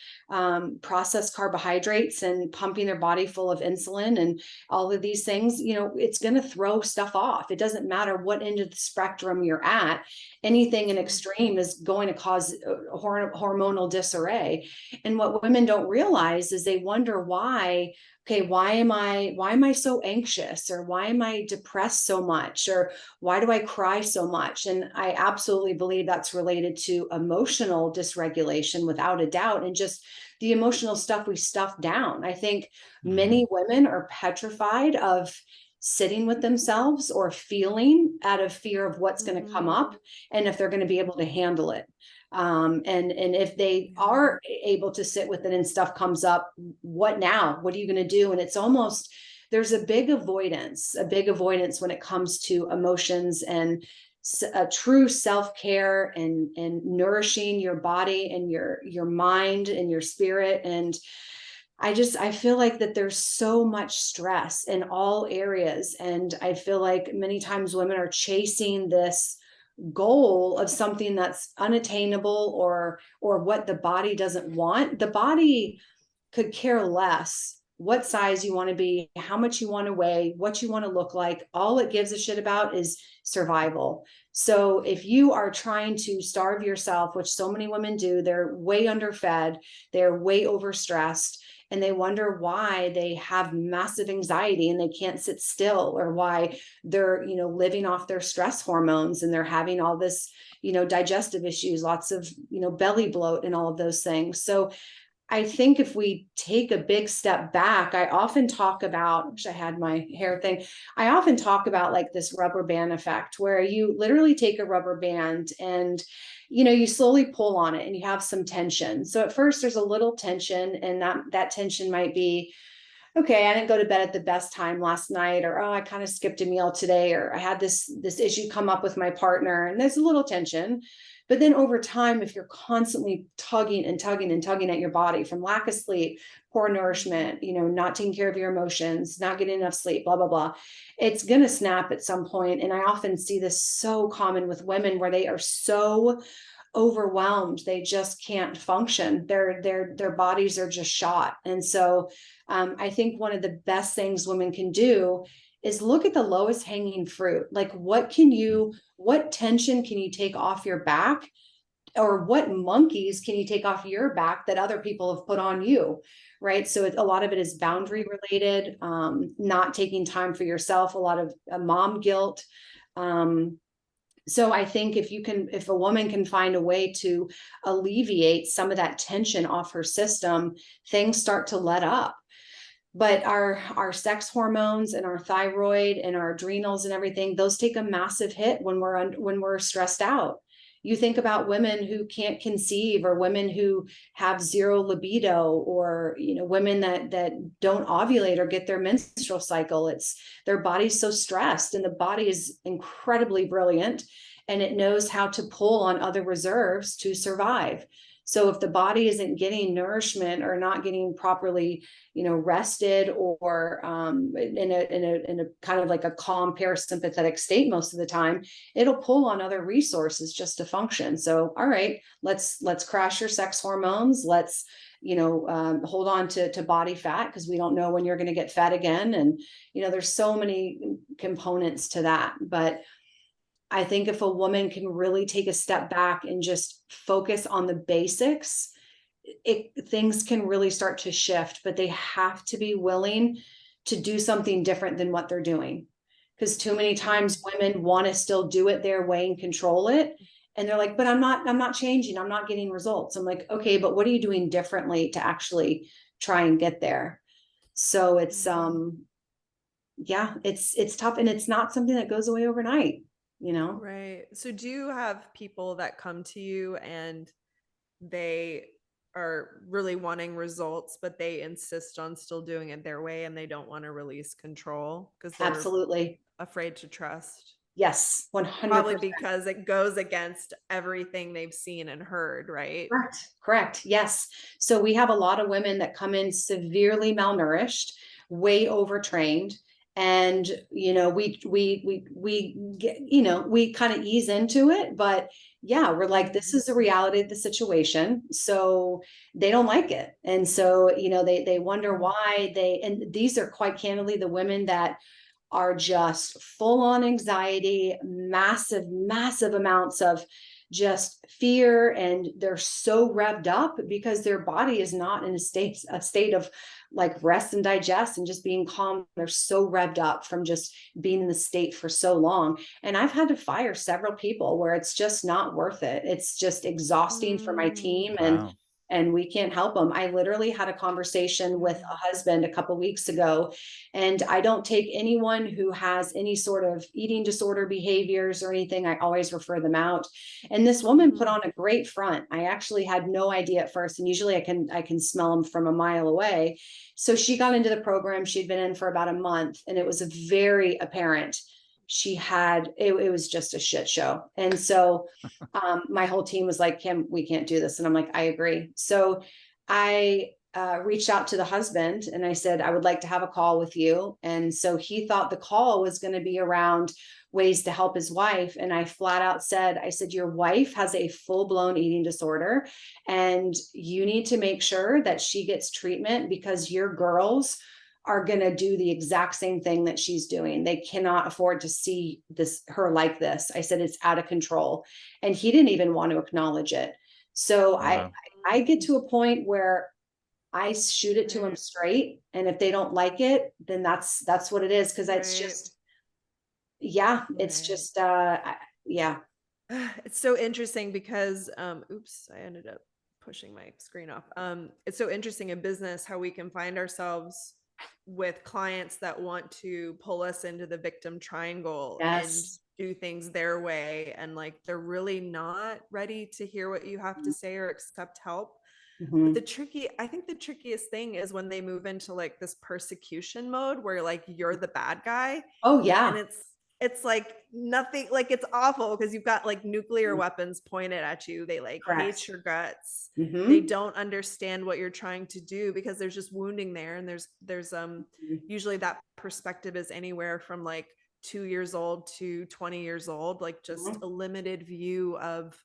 processed carbohydrates and pumping their body full of insulin and all of these things, it's going to throw stuff off. It doesn't matter what end of the spectrum you're at. Anything in extreme is going to cause hormonal disarray. And what women don't realize is they wonder why. Okay, why am I so anxious, or why am I depressed so much, or why do I cry so much? And I absolutely believe that's related to emotional dysregulation, without a doubt, and just the emotional stuff we stuff down. I think many women are petrified of sitting with themselves or feeling, out of fear of what's going to come up and if they're going to be able to handle it. And if they are able to sit with it and stuff comes up, what now? What are you going to do? And it's almost, there's a big avoidance when it comes to emotions and a true self-care and nourishing your body and your mind and your spirit. And I feel like that there's so much stress in all areas. And I feel like many times women are chasing this goal of something that's unattainable, or what the body doesn't want. The body could care less what size you want to be, how much you want to weigh, what you want to look like. All it gives a shit about is survival. So if you are trying to starve yourself, which so many women do, they're way underfed, they're way overstressed, and they wonder why they have massive anxiety and they can't sit still, or why they're, living off their stress hormones and they're having all this, digestive issues, lots of, belly bloat and all of those things. So I think if we take a big step back, I often talk about, I wish I had my hair thing. I often talk about like this rubber band effect, where you literally take a rubber band and, you slowly pull on it and you have some tension. So at first there's a little tension, and that tension might be, okay, I didn't go to bed at the best time last night, or, oh, I kind of skipped a meal today, or I had this issue come up with my partner, and there's a little tension. But then over time, if you're constantly tugging and tugging and tugging at your body from lack of sleep, poor nourishment, not taking care of your emotions, not getting enough sleep, blah, blah, blah, it's going to snap at some point. And I often see this so common with women, where they are so overwhelmed, they just can't function. Their bodies are just shot. And so I think one of the best things women can do is look at the lowest hanging fruit. Like, what tension can you take off your back, or what monkeys can you take off your back that other people have put on you? Right. So a lot of it is boundary related, not taking time for yourself, a lot of mom guilt. So I think if a woman can find a way to alleviate some of that tension off her system, things start to let up. But our sex hormones and our thyroid and our adrenals and everything, those take a massive hit when we're stressed out. You think about women who can't conceive, or women who have zero libido, or women that don't ovulate or get their menstrual cycle. It's their body's so stressed, and the body is incredibly brilliant, and it knows how to pull on other reserves to survive. So if the body isn't getting nourishment, or not getting properly, rested, or in a kind of like a calm parasympathetic state most of the time, it'll pull on other resources just to function. So, all right, let's crash your sex hormones. Let's, hold on to body fat, because we don't know when you're going to get fat again. And, there's so many components to that. But I think if a woman can really take a step back and just focus on the basics, things can really start to shift. But they have to be willing to do something different than what they're doing. Because too many times women want to still do it their way and control it. And they're like, but I'm not changing. I'm not getting results. I'm like, okay, but what are you doing differently to actually try and get there? So it's, it's tough, and it's not something that goes away overnight. Right. So do you have people that come to you and they are really wanting results, but they insist on still doing it their way, and they don't want to release control because they're Absolutely afraid to trust? Yes, 100%. Probably because it goes against everything they've seen and heard, right? Correct. Yes. So we have a lot of women that come in severely malnourished, way overtrained. And, we get, we kind of ease into it, but yeah, we're like, this is the reality of the situation. So they don't like it. And so, they wonder why and these are quite candidly the women that are just full on anxiety, massive amounts of just fear. And they're so revved up because their body is not in a state of like rest and digest and just being calm. They're so revved up from just being in the state for so long. And I've had to fire several people where it's just not worth it. It's just exhausting for my team. Wow. And we can't help them. I literally had a conversation with a husband a couple of weeks ago, and I don't take anyone who has any sort of eating disorder behaviors or anything. I always refer them out. And this woman put on a great front. I actually had no idea at first, and usually I can smell them from a mile away. So she got into the program. She'd been in for about a month, and it was very apparent she had it was just a shit show. And so my whole team was like, Kim, we can't do this. And I'm like, I agree. So I reached out to the husband and I said, I would like to have a call with you. And so he thought the call was going to be around ways to help his wife. And I flat out said, your wife has a full-blown eating disorder, and you need to make sure that she gets treatment, because your girls are going to do the exact same thing that she's doing. They cannot afford to see her like this. I said, it's out of control. And he didn't even want to acknowledge it. So wow. I get to a point where I shoot it to them Right. straight. And if they don't like it, then that's what it is. Cause it's Right. just, yeah, it's Right. just, yeah. It's so interesting because, oops, I ended up pushing my screen off. It's so interesting in business how we can find ourselves with clients that want to pull us into the victim triangle and Yes. do things their way. And like, they're really not ready to hear what you have to say or accept help. But Mm-hmm. I think the trickiest thing is when they move into like this persecution mode where like you're the bad guy, Oh and yeah. it's like nothing, like it's awful because you've got like nuclear weapons pointed at you. They like Correct. hate your guts. They Mm-hmm. don't understand what you're trying to do because there's just wounding there. And there's usually that perspective is anywhere from like 2 years old to 20 years old, like just Mm-hmm. a limited view of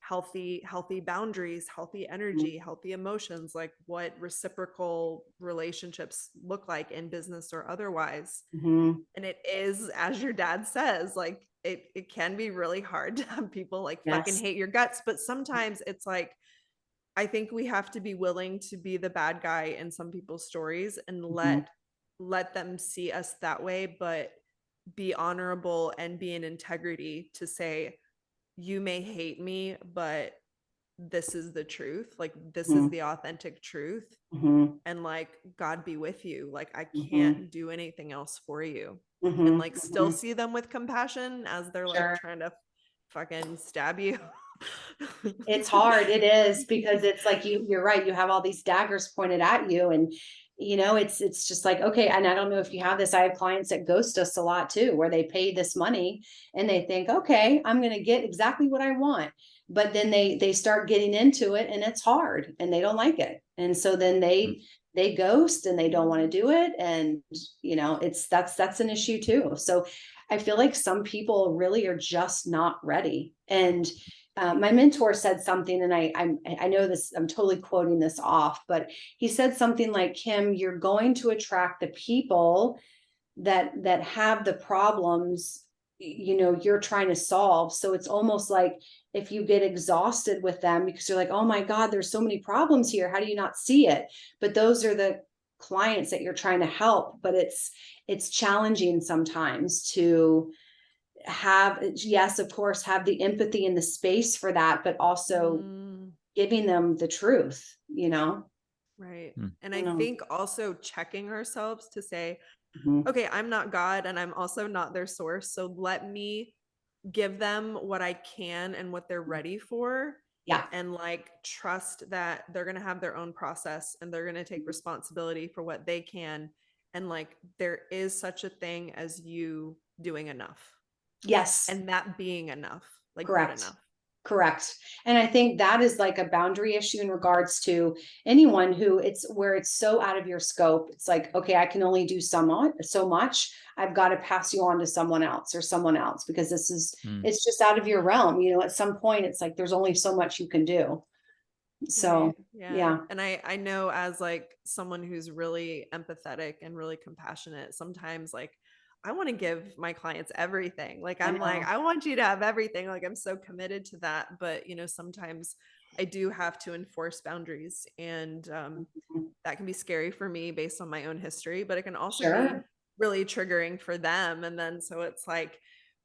healthy boundaries, healthy energy, healthy emotions, like what reciprocal relationships look like in business or otherwise. Mm-hmm. And it is, as your dad says, like it can be really hard to have people like fucking Yes. hate your guts. But sometimes it's like, I think we have to be willing to be the bad guy in some people's stories and Mm-hmm. let them see us that way, but be honorable and be in integrity to say, you may hate me, but this is the truth. Like, this is the authentic truth. Mm-hmm. And like, God be with you. Like, I Mm-hmm. can't do anything else for you. And Mm-hmm. like, still Mm-hmm. see them with compassion as they're like Sure. trying to fucking stab you. It's hard. It is, because it's like you're right. You have all these daggers pointed at you, and it's just like, okay. And I don't know if you have this. I have clients that ghost us a lot too, where they pay this money and they think, okay, I'm going to get exactly what I want, but then they start getting into it and it's hard and they don't like it, and so then they ghost and they don't want to do it, and that's an issue too. So I feel like some people really are just not ready, and my mentor said something, and I know this, I'm totally quoting this off, but he said something like, Kim, you're going to attract the people that have the problems you're trying to solve. So it's almost like if you get exhausted with them because you're like, oh my God, there's so many problems here, how do you not see it? But those are the clients that you're trying to help. But it's challenging sometimes to have, yes, of course, have the empathy and the space for that, but also Mm, giving them the truth, you know? right. Hmm. And You I know? think also checking ourselves to say, Mhm. okay, I'm not God and I'm also not their source. So let me give them what I can and what they're ready for, Yeah. and like trust that they're going to have their own process and they're going to take responsibility for what they can. And like, there is such a thing as you doing enough Yes. and that being enough, like good Correct. enough. Correct. And I think that is like a boundary issue in regards to anyone who it's where it's so out of your scope. It's like, okay, I can only do so much. I've got to pass you on to someone else or someone else because Hmm. it's just out of your realm. At some point it's like there's only so much you can do. Right. So, Yeah. yeah. And I know as like someone who's really empathetic and really compassionate, sometimes like I want to give my clients everything. Like I I'm like, know. I want you to have everything. Like I'm so committed to that. But sometimes I do have to enforce boundaries. And Mhm. that can be scary for me based on my own history, but it can also be Sure. really triggering for them. And then so it's like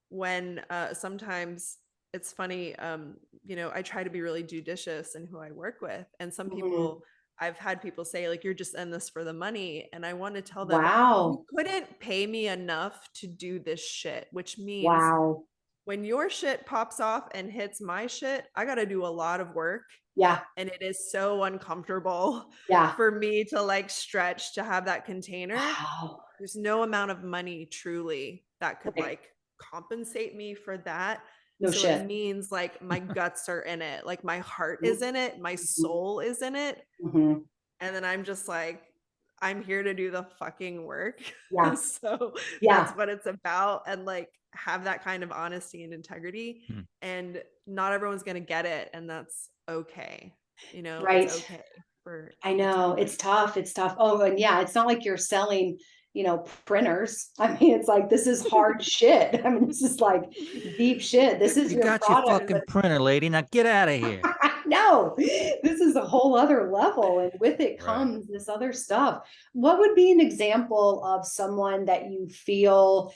when sometimes it's funny, I try to be really judicious in who I work with, and some Mhm. people, I've had people say like, you're just in this for the money, and I want to tell them, Wow. you couldn't pay me enough to do this shit, which means Wow. when your shit pops off and hits my shit, I got to do a lot of work, Yeah. and it is so uncomfortable Yeah. for me to like stretch to have that container. Wow. There's no amount of money truly that could Right. like compensate me for that. No So it shit. means like my guts are in it, like my heart is Mhm. in it, my Mhm. soul is in it. Mhm. And then I'm just like, I'm here to do the fucking work. Yeah. So that's Yeah. what it's about. And like have that kind of honesty and integrity. Hmm. And not everyone's going to get it. And that's okay. It's Right. okay for I me to know do it. it's tough. It's tough. Oh, and yeah, it's not like you're selling, printers. I mean, it's like, this is hard shit. I mean, this is like deep shit. This is You your got your product. fucking printer, lady. Now get out of here. No, this is a whole other level. And with it comes this other stuff. What would be an example of someone that you feel,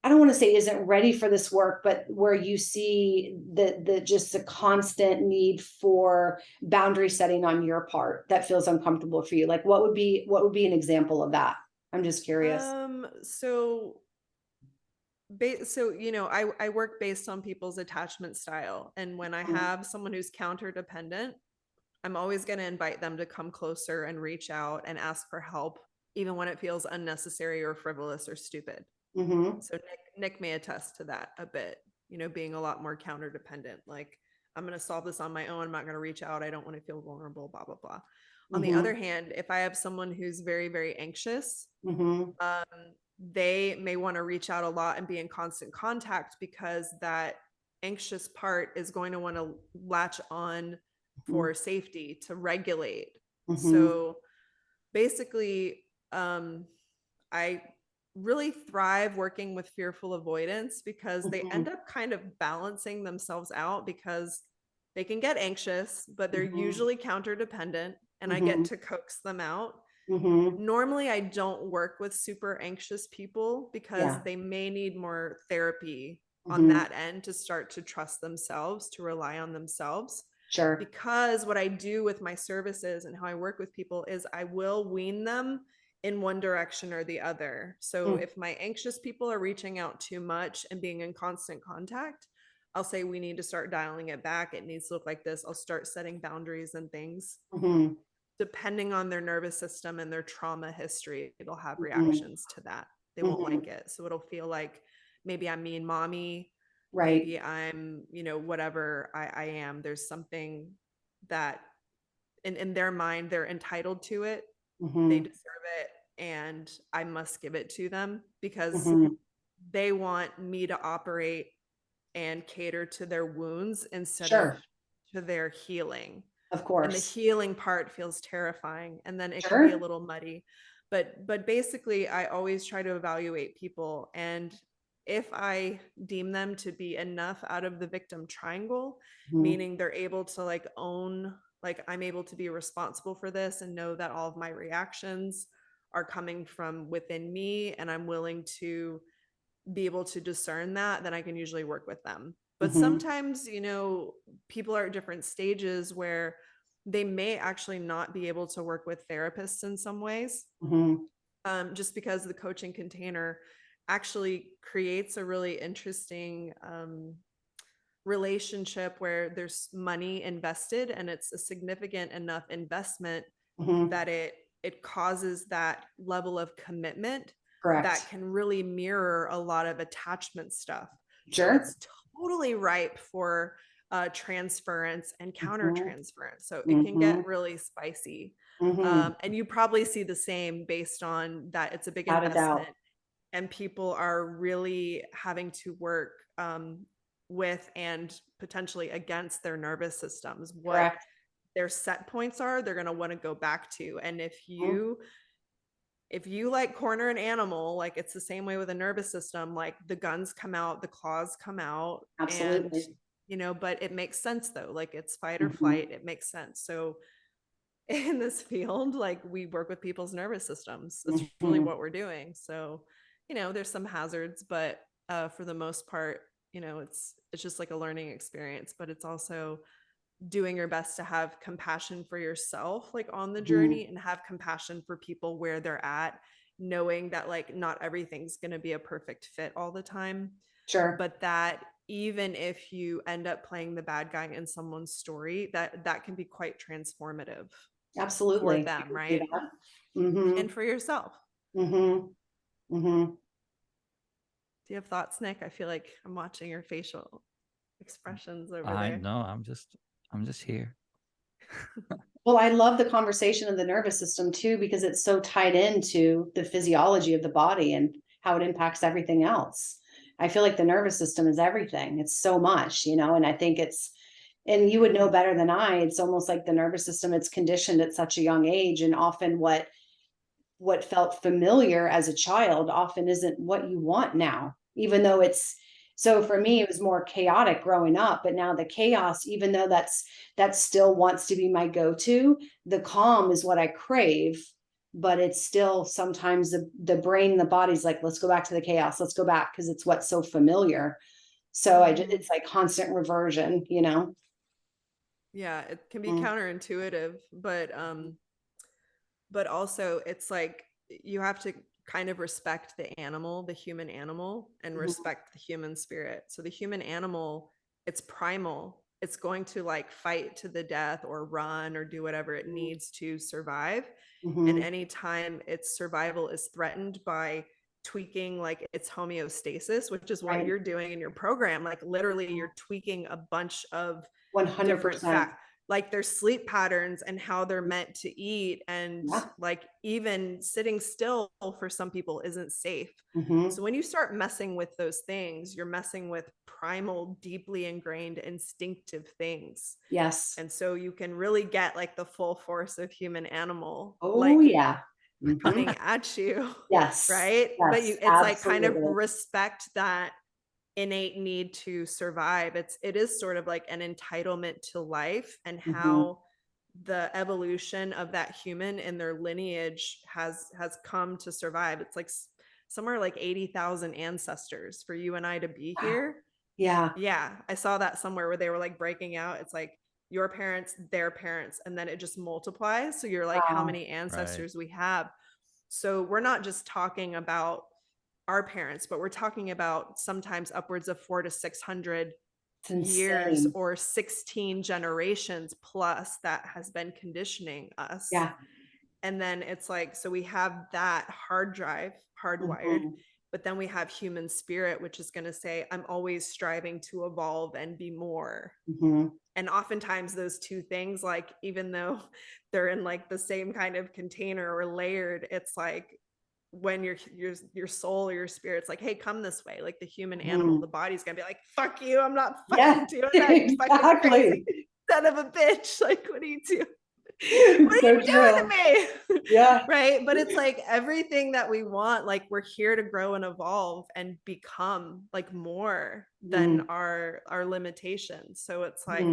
I don't want to say isn't ready for this work, but where you see the just the constant need for boundary setting on your part that feels uncomfortable for you? Like what would be an example of that? I'm just curious. I work based on people's attachment style. And when I have someone who's counter dependent, I'm always going to invite them to come closer and reach out and ask for help, even when it feels unnecessary or frivolous or stupid. So Nick may attest to that a bit, being a lot more counter dependent. Like, I'm going to solve this on my own. I'm not going to reach out. I don't want to feel vulnerable, blah, blah, blah. On the other hand, if I have someone who's very, very anxious, they may want to reach out a lot and be in constant contact because that anxious part is going to want to latch on for safety to regulate. So basically, I really thrive working with fearful avoidance because they end up kind of balancing themselves out because they can get anxious, but they're usually counter dependent, and I get to coax them out. Normally, I don't work with super anxious people because they may need more therapy on that end to start to trust themselves, to rely on themselves. Sure. Because what I do with my services and how I work with people is I will wean them in one direction or the other. So if my anxious people are reaching out too much and being in constant contact, I'll say, we need to start dialing it back. It needs to look like this. I'll start setting boundaries and things. Depending on their nervous system and their trauma history, it'll have reactions to that. They won't like it. So it'll feel like maybe I'm mean mommy. Right. Maybe I'm, whatever I am. There's something that in their mind, they're entitled to it. They deserve it. And I must give it to them because they want me to operate and cater to their wounds instead of to their healing. Of course. And the healing part feels terrifying. And then it can be a little muddy. But basically, I always try to evaluate people. And if I deem them to be enough out of the victim triangle, meaning they're able to like own, like I'm able to be responsible for this and know that all of my reactions are coming from within me, and I'm willing to be able to discern that, then I can usually work with them. But sometimes, people are at different stages where they may actually not be able to work with therapists in some ways, just because the coaching container actually creates a really interesting relationship where there's money invested, and it's a significant enough investment that it causes that level of commitment that can really mirror a lot of attachment stuff. So it's totally ripe for transference and counter transference. So it can get really spicy. And you probably see the same based on that. It's a big investment, and people are really having to work with and potentially against their nervous systems. What their set points are, they're going to want to go back to. And if you like corner an animal, like it's the same way with a nervous system, like the guns come out, the claws come out. Absolutely. And but it makes sense though, like it's fight or flight. It makes sense. So in this field, like we work with people's nervous systems. That's really what we're doing. So there's some hazards, but for the most part, it's just like a learning experience. But it's also doing your best to have compassion for yourself, like on the journey, and have compassion for people where they're at, knowing that like not everything's going to be a perfect fit all the time. But that even if you end up playing the bad guy in someone's story, that can be quite transformative. Absolutely. For them, right? And for yourself. Do you have thoughts, Nick? I feel like I'm watching your facial expressions over there. I know. I'm just here. Well, I love the conversation of the nervous system too, because it's so tied into the physiology of the body and how it impacts everything else. I feel like the nervous system is everything. It's so much, and I think and you would know better than I, it's almost like the nervous system, it's conditioned at such a young age. And often what what felt familiar as a child often isn't what you want now, even though it's, so for me, it was more chaotic growing up, but now the chaos, even though that still wants to be my go-to, the calm is what I crave, but it's still sometimes the brain and the body's like, let's go back to the chaos. Let's go back because it's what's so familiar. So it's like constant reversion, you know? Yeah, it can be counterintuitive, but also it's like you have to kind of respect the animal, the human animal, and respect the human spirit. So the human animal, it's primal. It's going to like fight to the death or run or do whatever it needs to survive. And anytime its survival is threatened by tweaking like its homeostasis, which is what you're doing in your program, like literally you're tweaking a bunch of 100%. different facts, like their sleep patterns and how they're meant to eat, and like even sitting still for some people isn't safe. So when you start messing with those things, you're messing with primal, deeply ingrained instinctive things. Yes. And so you can really get like the full force of human animal, Oh like yeah, coming at you. yes, Right. yes, But it's absolutely. like kind of respect that innate need to survive. It is sort of like an entitlement to life, and how the evolution of that human and their lineage has come to survive. It's like somewhere like 80,000 ancestors for you and I to be here. Yeah, I saw that somewhere where they were like breaking out. It's like your parents, their parents, and then it just multiplies. So you're like, how many ancestors we have. So we're not just talking about our parents, but we're talking about sometimes upwards of 400 to 600 years or 16 generations plus that has been conditioning us. Yeah. And then it's like, so we have that hard drive hardwired, but then we have human spirit, which is going to say, I'm always striving to evolve and be more. And oftentimes those two things, like, even though they're in like the same kind of container or layered, it's like, when your soul or your spirit's like, hey, come this way, like the human animal, the body's gonna be like, fuck you, I'm not fucking doing that, you fucking crazy son of a bitch, like what are you doing? What are you doing to me? Yeah. Right. But it's like everything that we want, like we're here to grow and evolve and become like more than our limitations. So it's like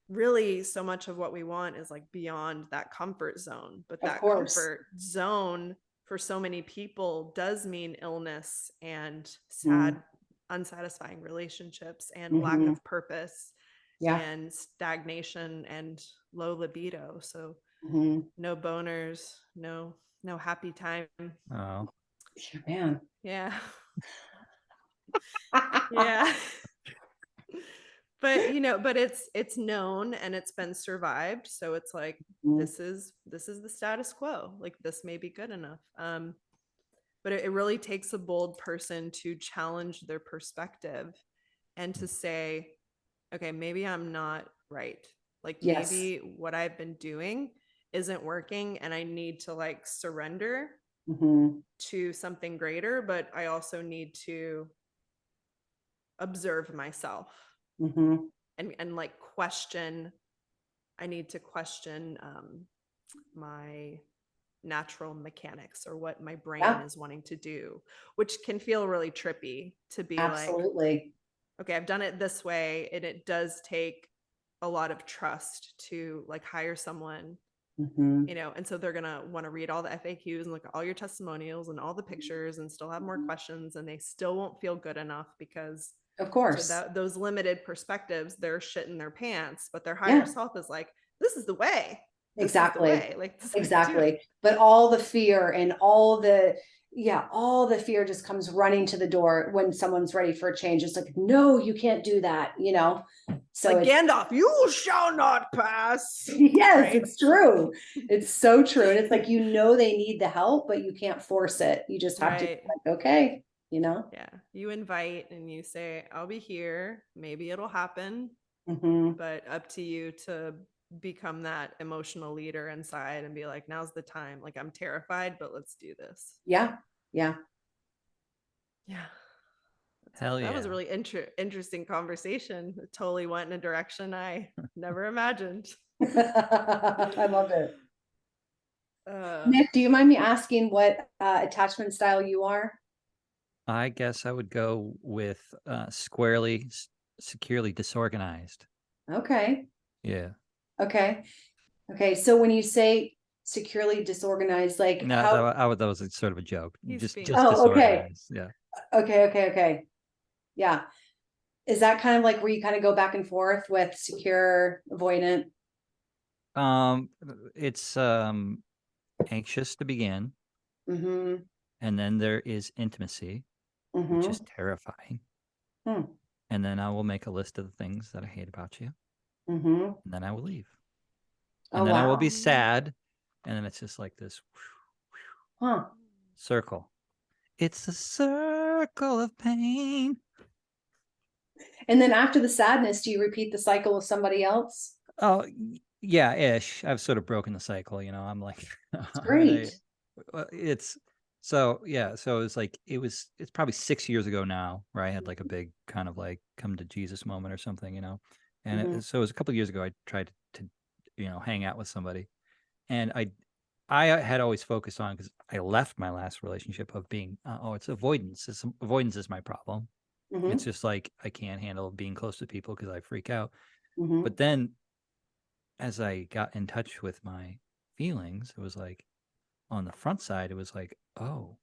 really so much of what we want is like beyond that comfort zone. But that comfort zone for so many people does mean illness and sad, unsatisfying relationships and lack of purpose and stagnation and low libido. So no boners, no happy time. Oh man. Yeah. Yeah. But but it's known and it's been survived, so it's like this is the status quo, like this may be good enough. But it really takes a bold person to challenge their perspective and to say, okay, maybe I'm not right, like maybe what I've been doing isn't working and I need to like surrender to something greater, but I also need to observe myself and like question. I need to question my natural mechanics or what my brain is wanting to do, which can feel really trippy to be like, okay, I've done it this way, and it does take a lot of trust to like hire someone, and so they're gonna want to read all the FAQs and look at all your testimonials and all the pictures and still have more questions, and they still won't feel good enough because of course those limited perspectives, they're shit in their pants, but their higher self is like, this is the way. Like exactly. But all the fear and all the fear just comes running to the door when someone's ready for a change. It's like, no, you can't do that, So like Gandalf, you shall not pass. Yes, right? It's true. It's so true. And it's like, they need the help, but you can't force it. You just have to be like, okay, Yeah. You invite and you say, I'll be here. Maybe it'll happen. But up to you to become that emotional leader inside and be like, now's the time. Like, I'm terrified, but let's do this. Yeah. Hell yeah. That was a really interesting conversation. It totally went in a direction I never imagined. I love it. Nick, do you mind me asking what attachment style you are? I guess I would go with squarely, securely disorganized. Okay. Yeah. Okay. Okay. So when you say securely disorganized, like No, how? that was sort of a joke. He's Just being Oh, okay. disorganized. Yeah. Okay. Okay. Okay. Yeah. Is that kind of like where you kind of go back and forth with secure, avoidant? It's anxious to begin, Mm-hmm. and then there is intimacy, which is Mm-hmm. terrifying. Hmm. And then I will make a list of the things that I hate about you, Mm-hmm. and then I will leave. Oh, And then I will wow. be sad, and then it's just like this Huh. circle. It's a circle of pain. And then after the sadness, do you repeat the cycle with somebody else? Oh, yeah, ish. I've sort of broken the cycle, I'm like, Great. it's so, yeah. So it's probably 6 years ago now where I had like a big kind of like come to Jesus moment or something, Mm-hmm. so it was a couple of years ago. I tried to hang out with somebody, and I had always focused on, because I left my last relationship of being, it's avoidance. Avoidance is my problem. It's Mm-hmm. just like I can't handle being close to people because I freak out. Mm-hmm. But then as I got in touch with my feelings, it was like on the front side, it was like, oh,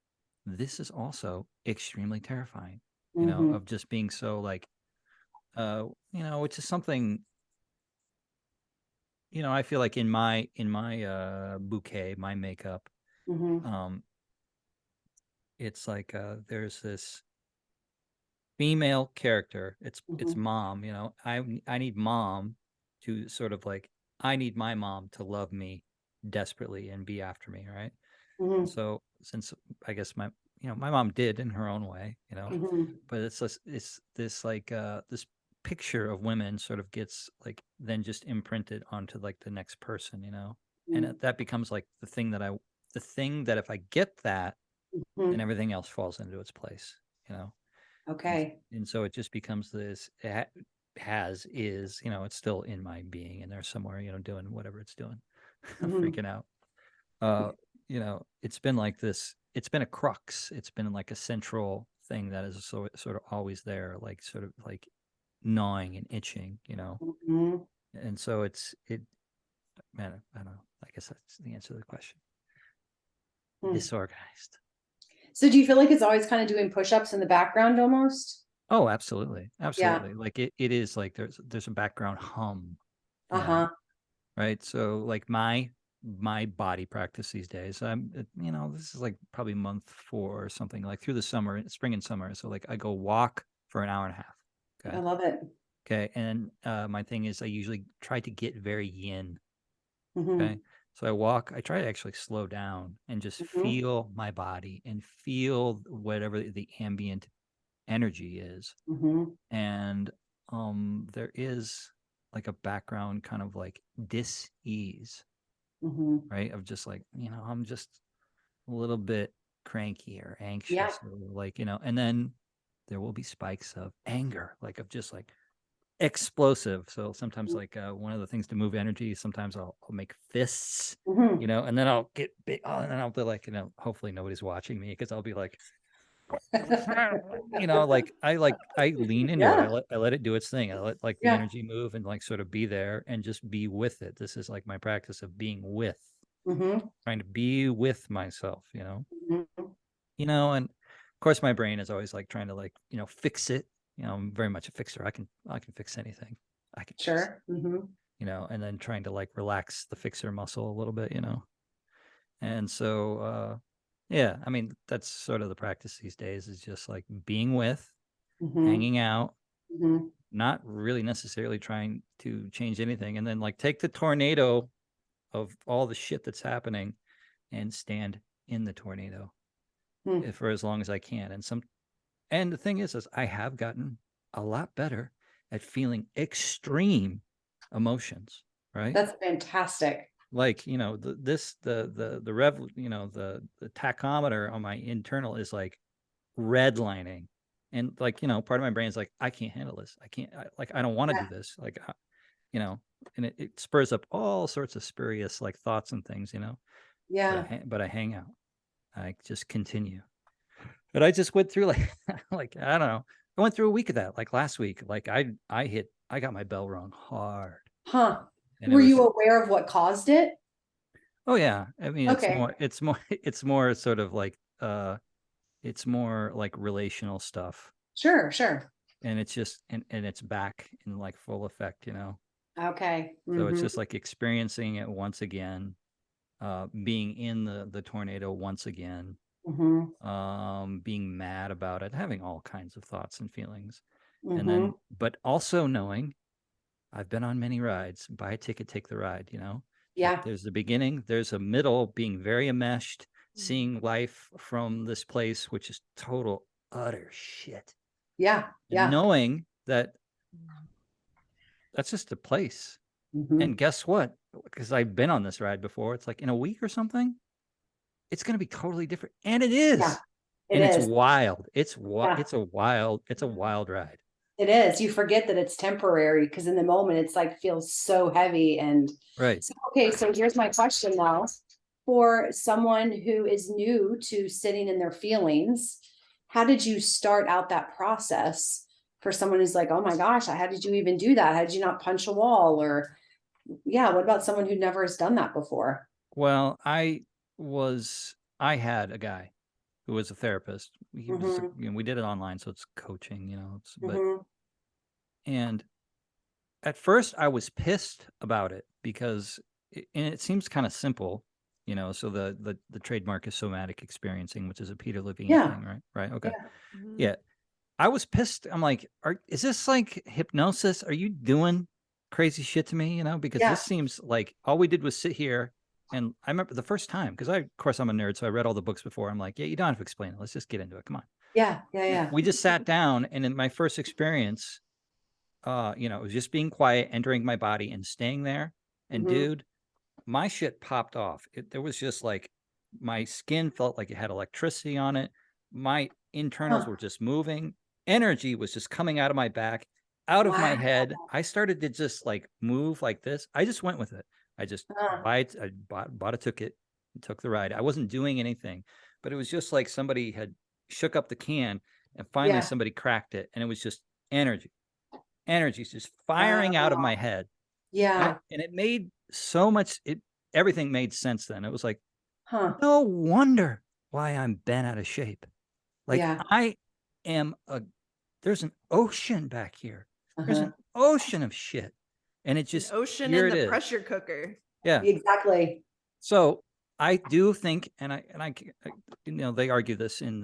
this is also extremely terrifying, Mm-hmm. of just being so like, which is something, I feel like in my bouquet, my makeup, Mm-hmm. um, it's like there's this female character. It's Mm-hmm. mom. I need mom to sort of like, I need my mom to love me desperately and be after me, right? Mm-hmm. So since I guess my mom did in her own way, Mm-hmm. but it's this like this picture of women sort of gets like then just imprinted onto like the next person, and that becomes like the thing that if I get that, then Mm-hmm. everything else falls into its place, you know. and, Okay. and so it just becomes this, it's still in my being, and there's somewhere, doing whatever it's doing. Mm-hmm. Freaking out. uh it's been like this, it's been a crux, it's been like a central thing that is sort of always there, like sort of like gnawing and itching, Mm-hmm. and so it man, I don't know, I guess that's the answer to the question. Hmm. Disorganized. So do you feel like it's always kind of doing push-ups in the background almost? Oh, absolutely, Yeah. absolutely. Like it is like there's a background hum, Uh-huh. right? So like my body practice these days, this is like probably month 4 or something, like through the summer, spring and summer. So like I go walk for an hour and a half. I Okay. love it. Okay. And my thing is I usually try to get very yin. Mm-hmm. Okay. So I try to actually slow down and just Mm-hmm. feel my body and feel whatever the ambient energy is. Mm-hmm. And there is like a background kind of like dis-ease, Mm-hmm. right? Of just like, I'm just a little bit cranky or Yeah. anxious, or like, and then there will be spikes of anger, like of just like explosive. So sometimes like one of the things to move energy, sometimes I'll make fists, Mm-hmm. and then I'll get big, and then I'll be like, hopefully nobody's watching me, because I'll be like, I lean into it. Yeah. I let it do its thing. I let like the Yeah. energy move and like sort of be there and just be with it. This is like my practice of being with, Mm-hmm. trying to be with myself, Mm-hmm. and of course my brain is always like trying to like, fix it. I'm very much a fixer. I can fix anything. I can fix it, Sure. Mm-hmm. and then trying to like relax the fixer muscle a little bit, and so yeah, I mean, that's sort of the practice these days, is just like being with, Mm-hmm. hanging out, Mm-hmm. not really necessarily trying to change anything, and then like take the tornado of all the shit that's happening and stand in the tornado Mm. for as long as I can. And the thing is I have gotten a lot better at feeling extreme emotions, right? That's fantastic. Like, the rev, the tachometer on my internal is like redlining, and like, part of my brain is like, I can't handle this, I don't want to Yeah. do this, like, and it spurs up all sorts of spurious like thoughts and things, Yeah. but I hang out. I just continue. But I just went through like, like, I don't know. I went through a week of that, like last week. Like I got my bell rung hard. Huh. And it Were was, you aware of what caused it? oh yeah. I mean, Okay. it's more sort of like, it's more like relational stuff. Sure, sure. And it's just, and it's back in like full effect, you know? Okay. So it's just like experiencing it once again, being in the tornado once again, being mad about it, having all kinds of thoughts and feelings. And then, but also knowing I've been on many rides, buy a ticket, take the ride, you know? Yeah. There's the beginning, there's a middle, being very enmeshed, seeing life from this place, which is total, utter shit. Yeah. And Yeah. knowing that that's just a place. And guess what? Because I've been on this ride before. It's like in a week or something, it's going to be totally different. And it is. Yeah. It And it's is. wild. It's Yeah. it's a wild ride. It is. You forget that it's temporary because in the moment it's like feels so heavy. And Right. so, okay, so here's my question now. For someone who is new to sitting in their feelings, how did you start out that process for someone who's like, oh my gosh, how did you even do that? How did you not punch a wall? Or yeah, what about someone who never has done that before? Well, I had a guy who was a therapist. He was, you know, we did it online, so it's coaching, you know, and at first I was pissed about it because and it seems kind of simple, you know, so the trademark is somatic experiencing, which is a Peter Levine thing, right? Right. Okay. Yeah. I was pissed. I'm like, is this like hypnosis? Are you doing crazy shit to me? You know, because this seems like all we did was sit here. And I remember the first time, because of course, I'm a nerd, so I read all the books before. I'm like, yeah, you don't have to explain it. Let's just get into it. Come on. Yeah. We just sat down, and in my first experience, you know, it was just being quiet, entering my body and staying there. And dude, my shit popped off. There was just like, my skin felt like it had electricity on it. My internals were just moving. Energy was just coming out of my back, out of my head. I started to just like move like this. I just went with it. I just bought a ticket and took the ride. I wasn't doing anything, but it was just like somebody had shook up the can and finally somebody cracked it. And it was just energy. Energy's just firing out of my head. Yeah. And it made so much, everything made sense then. It was like, no wonder why I'm bent out of shape. Like I am there's an ocean back here. There's an ocean of shit. And it just, an ocean here in it the is. pressure cooker. Yeah. Exactly. So I do think, and I, you know, they argue this in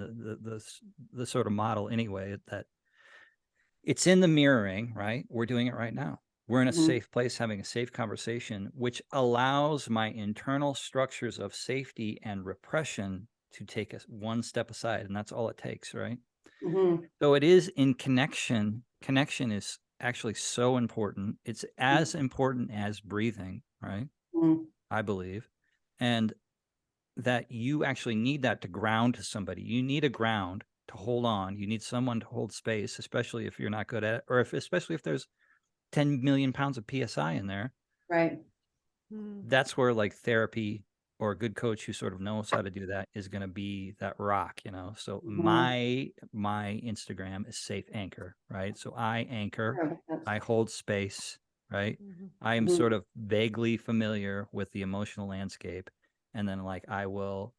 the sort of model anyway, that it's in the mirroring, right? We're doing it right now. We're in a safe place, having a safe conversation, which allows my internal structures of safety and repression to take us one step aside. And that's all it takes, right? So it is in connection. Connection is actually so important. It's as important as breathing, right? I believe. And that you actually need that to ground to somebody. You need a ground to hold on. You need someone to hold space, especially if you're not good at it, or especially if there's 10 million pounds of PSI in there. Right. That's where like therapy or a good coach who sort of knows how to do that is going to be that rock, you know? So my Instagram is Safe Anchor, right? So I anchor, I hold space, right? I am sort of vaguely familiar with the emotional landscape. And then like, I will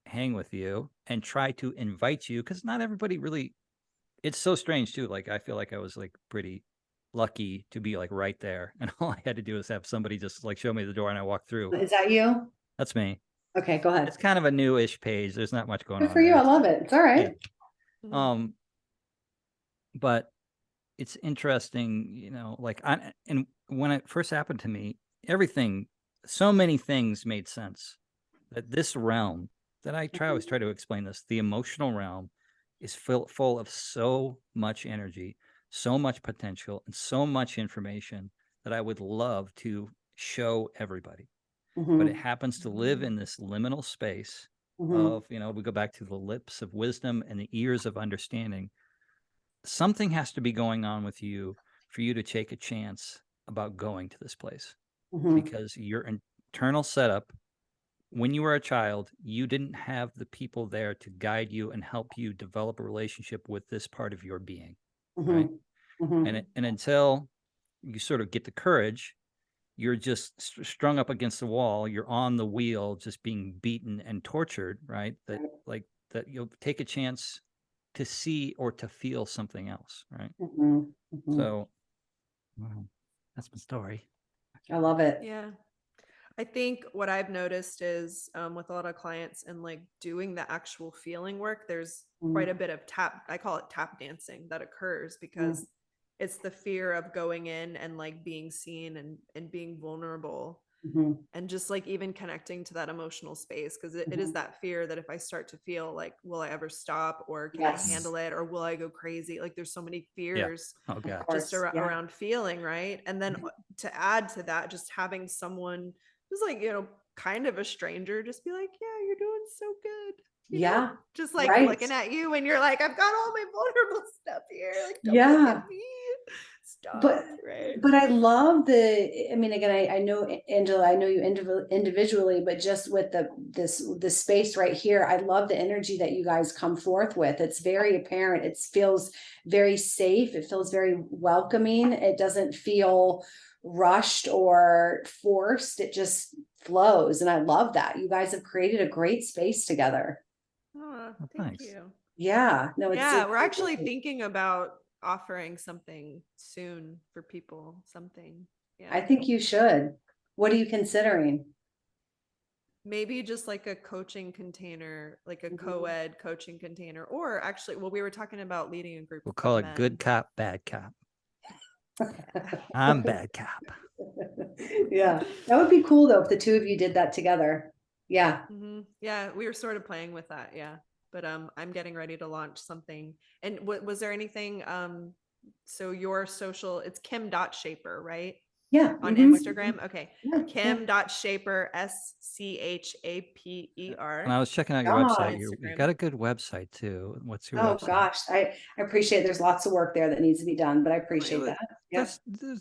hang with you and try to invite you, because not everybody really, it's so strange too. Like, I feel like I was like pretty lucky to be like right there. And all I had to do is have somebody just like show me the door and I walked through. Is that you? That's me. Okay, go ahead. It's kind of a newish page. There's not much going on. Good for you. I love it. It's all right. Yeah. But it's interesting, you know, like and when it first happened to me, so many things made sense. That this realm that I always try to explain this, the emotional realm is full of so much energy, so much potential, and so much information that I would love to show everybody. But it happens to live in this liminal space of, you know, we go back to the lips of wisdom and the ears of understanding. Something has to be going on with you for you to take a chance about going to this place, because your internal setup when you were a child, you didn't have the people there to guide you and help you develop a relationship with this part of your being, right? And until you sort of get the courage, you're just strung up against the wall. You're on the wheel, just being beaten and tortured, right? That you'll take a chance to see or to feel something else, right? So that's my story. I love it. Yeah. I think what I've noticed is with a lot of clients and like doing the actual feeling work, there's quite a bit of I call it tap dancing that occurs because it's the fear of going in and like being seen and being vulnerable and just like even connecting to that emotional space. Cause it is that fear that if I start to feel like, will I ever stop, or can I handle it, or will I go crazy? Like there's so many fears just around feeling, right? And then to add to that, just having someone who's like, you know, kind of a stranger, just be like, yeah, you're doing so good. You know? Just like looking at you and you're like, I've got all my vulnerable stuff here. Like, don't look at me. Stop. But I love I mean, again, I know, Angela, I know you individually, but just with the space right here, I love the energy that you guys come forth with. It's very apparent. It feels very safe. It feels very welcoming. It doesn't feel rushed or forced. It just flows. And I love that. You guys have created a great space together. Oh, thank you. Yeah. No, we're actually thinking about offering something soon for people. I think you should. What are you considering? Maybe just like a coaching container, like a co-ed coaching container, or actually, well, we were talking about leading a group. We'll call it good cop, bad cop. I'm bad cop. Yeah, that would be cool though if the two of you did that together. Yeah. Yeah, we were sort of playing with that. Yeah, but I'm getting ready to launch something. And was there anything? So your social, it's Kim.Schaper, right? Yeah. On Instagram. Okay. Yeah. Kim.Schaper, SCHAPER. And I was checking out your website. You've got a good website too. What's your website? Oh gosh, I appreciate it. There's lots of work there that needs to be done, but I appreciate that. There's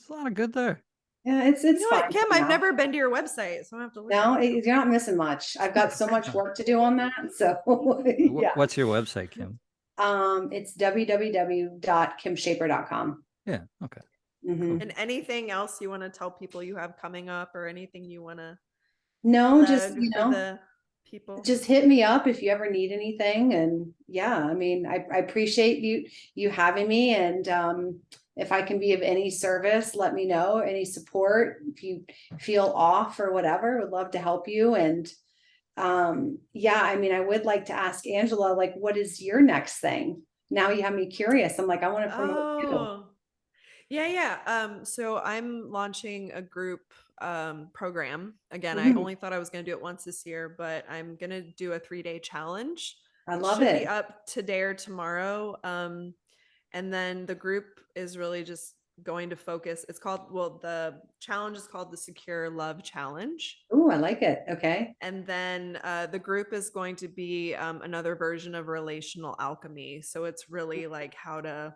a lot of good there. Yeah, it's you know what, Kim, I've never been to your website, so I have to look. No, you're not missing much. I've got so much work to do on that. So yeah. What's your website, Kim? It's www.kimschaper.com. Yeah. Okay. And anything else you want to tell people you have coming up, or anything you want to just the people? Just hit me up if you ever need anything. And yeah, I mean, I appreciate you having me, and if I can be of any service, let me know. Any support, if you feel off or whatever, would love to help you. And yeah, I mean, I would like to ask Angela, like, what is your next thing? Now you have me curious. I'm like, I want to promote you. Yeah. So I'm launching a group program. Again, I only thought I was going to do it once this year, but I'm going to do a 3-day challenge. I love it. Should be up today or tomorrow. And then the group is really just going to focus. It's called, the challenge is called the Secure Love Challenge. Oh, I like it. Okay. And then the group is going to be another version of relational alchemy. So it's really like how to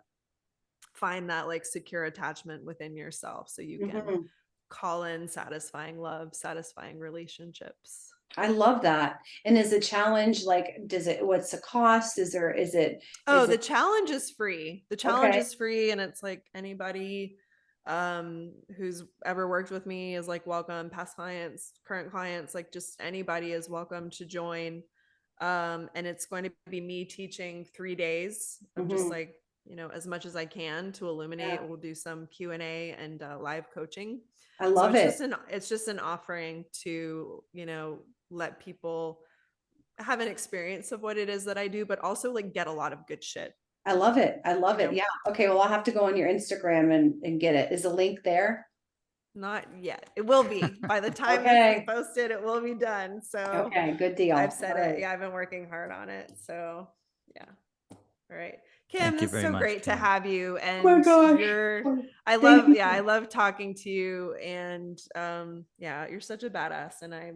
find that like secure attachment within yourself, so you can call in satisfying love, satisfying relationships. I love that. And is the challenge like, what's the cost? The challenge is free. The challenge is free. And it's like anybody who's ever worked with me is like welcome. Past clients, current clients, like just anybody is welcome to join. And it's going to be me teaching 3 days of just like, you know, as much as I can to illuminate. We'll do some Q&A and live coaching. I love it. It's just an offering to, you know, let people have an experience of what it is that I do, but also like get a lot of good shit. I love it. Yeah. Okay. Well, I'll have to go on your Instagram and get it. Is the link there? Not yet. It will be by the time it's posted. It will be done. So okay, good deal. I've said it. Yeah, I've been working hard on it. So yeah. All right. Kim, it's so great to have you. And oh my gosh. I love talking to you. And you're such a badass. And I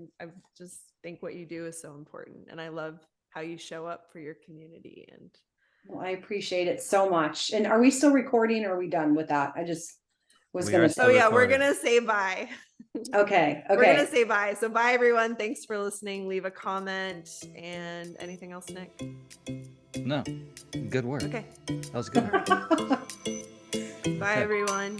just think what you do is so important. And I love how you show up for your community. And well, I appreciate it so much. And are we still recording, or are we done with that? was We going are to still Oh yeah, we're recording. gonna say bye. Okay. We're gonna say bye. So bye everyone. Thanks for listening. Leave a comment and anything else, Nick? No, good work. Okay. That was good. Bye Okay. everyone.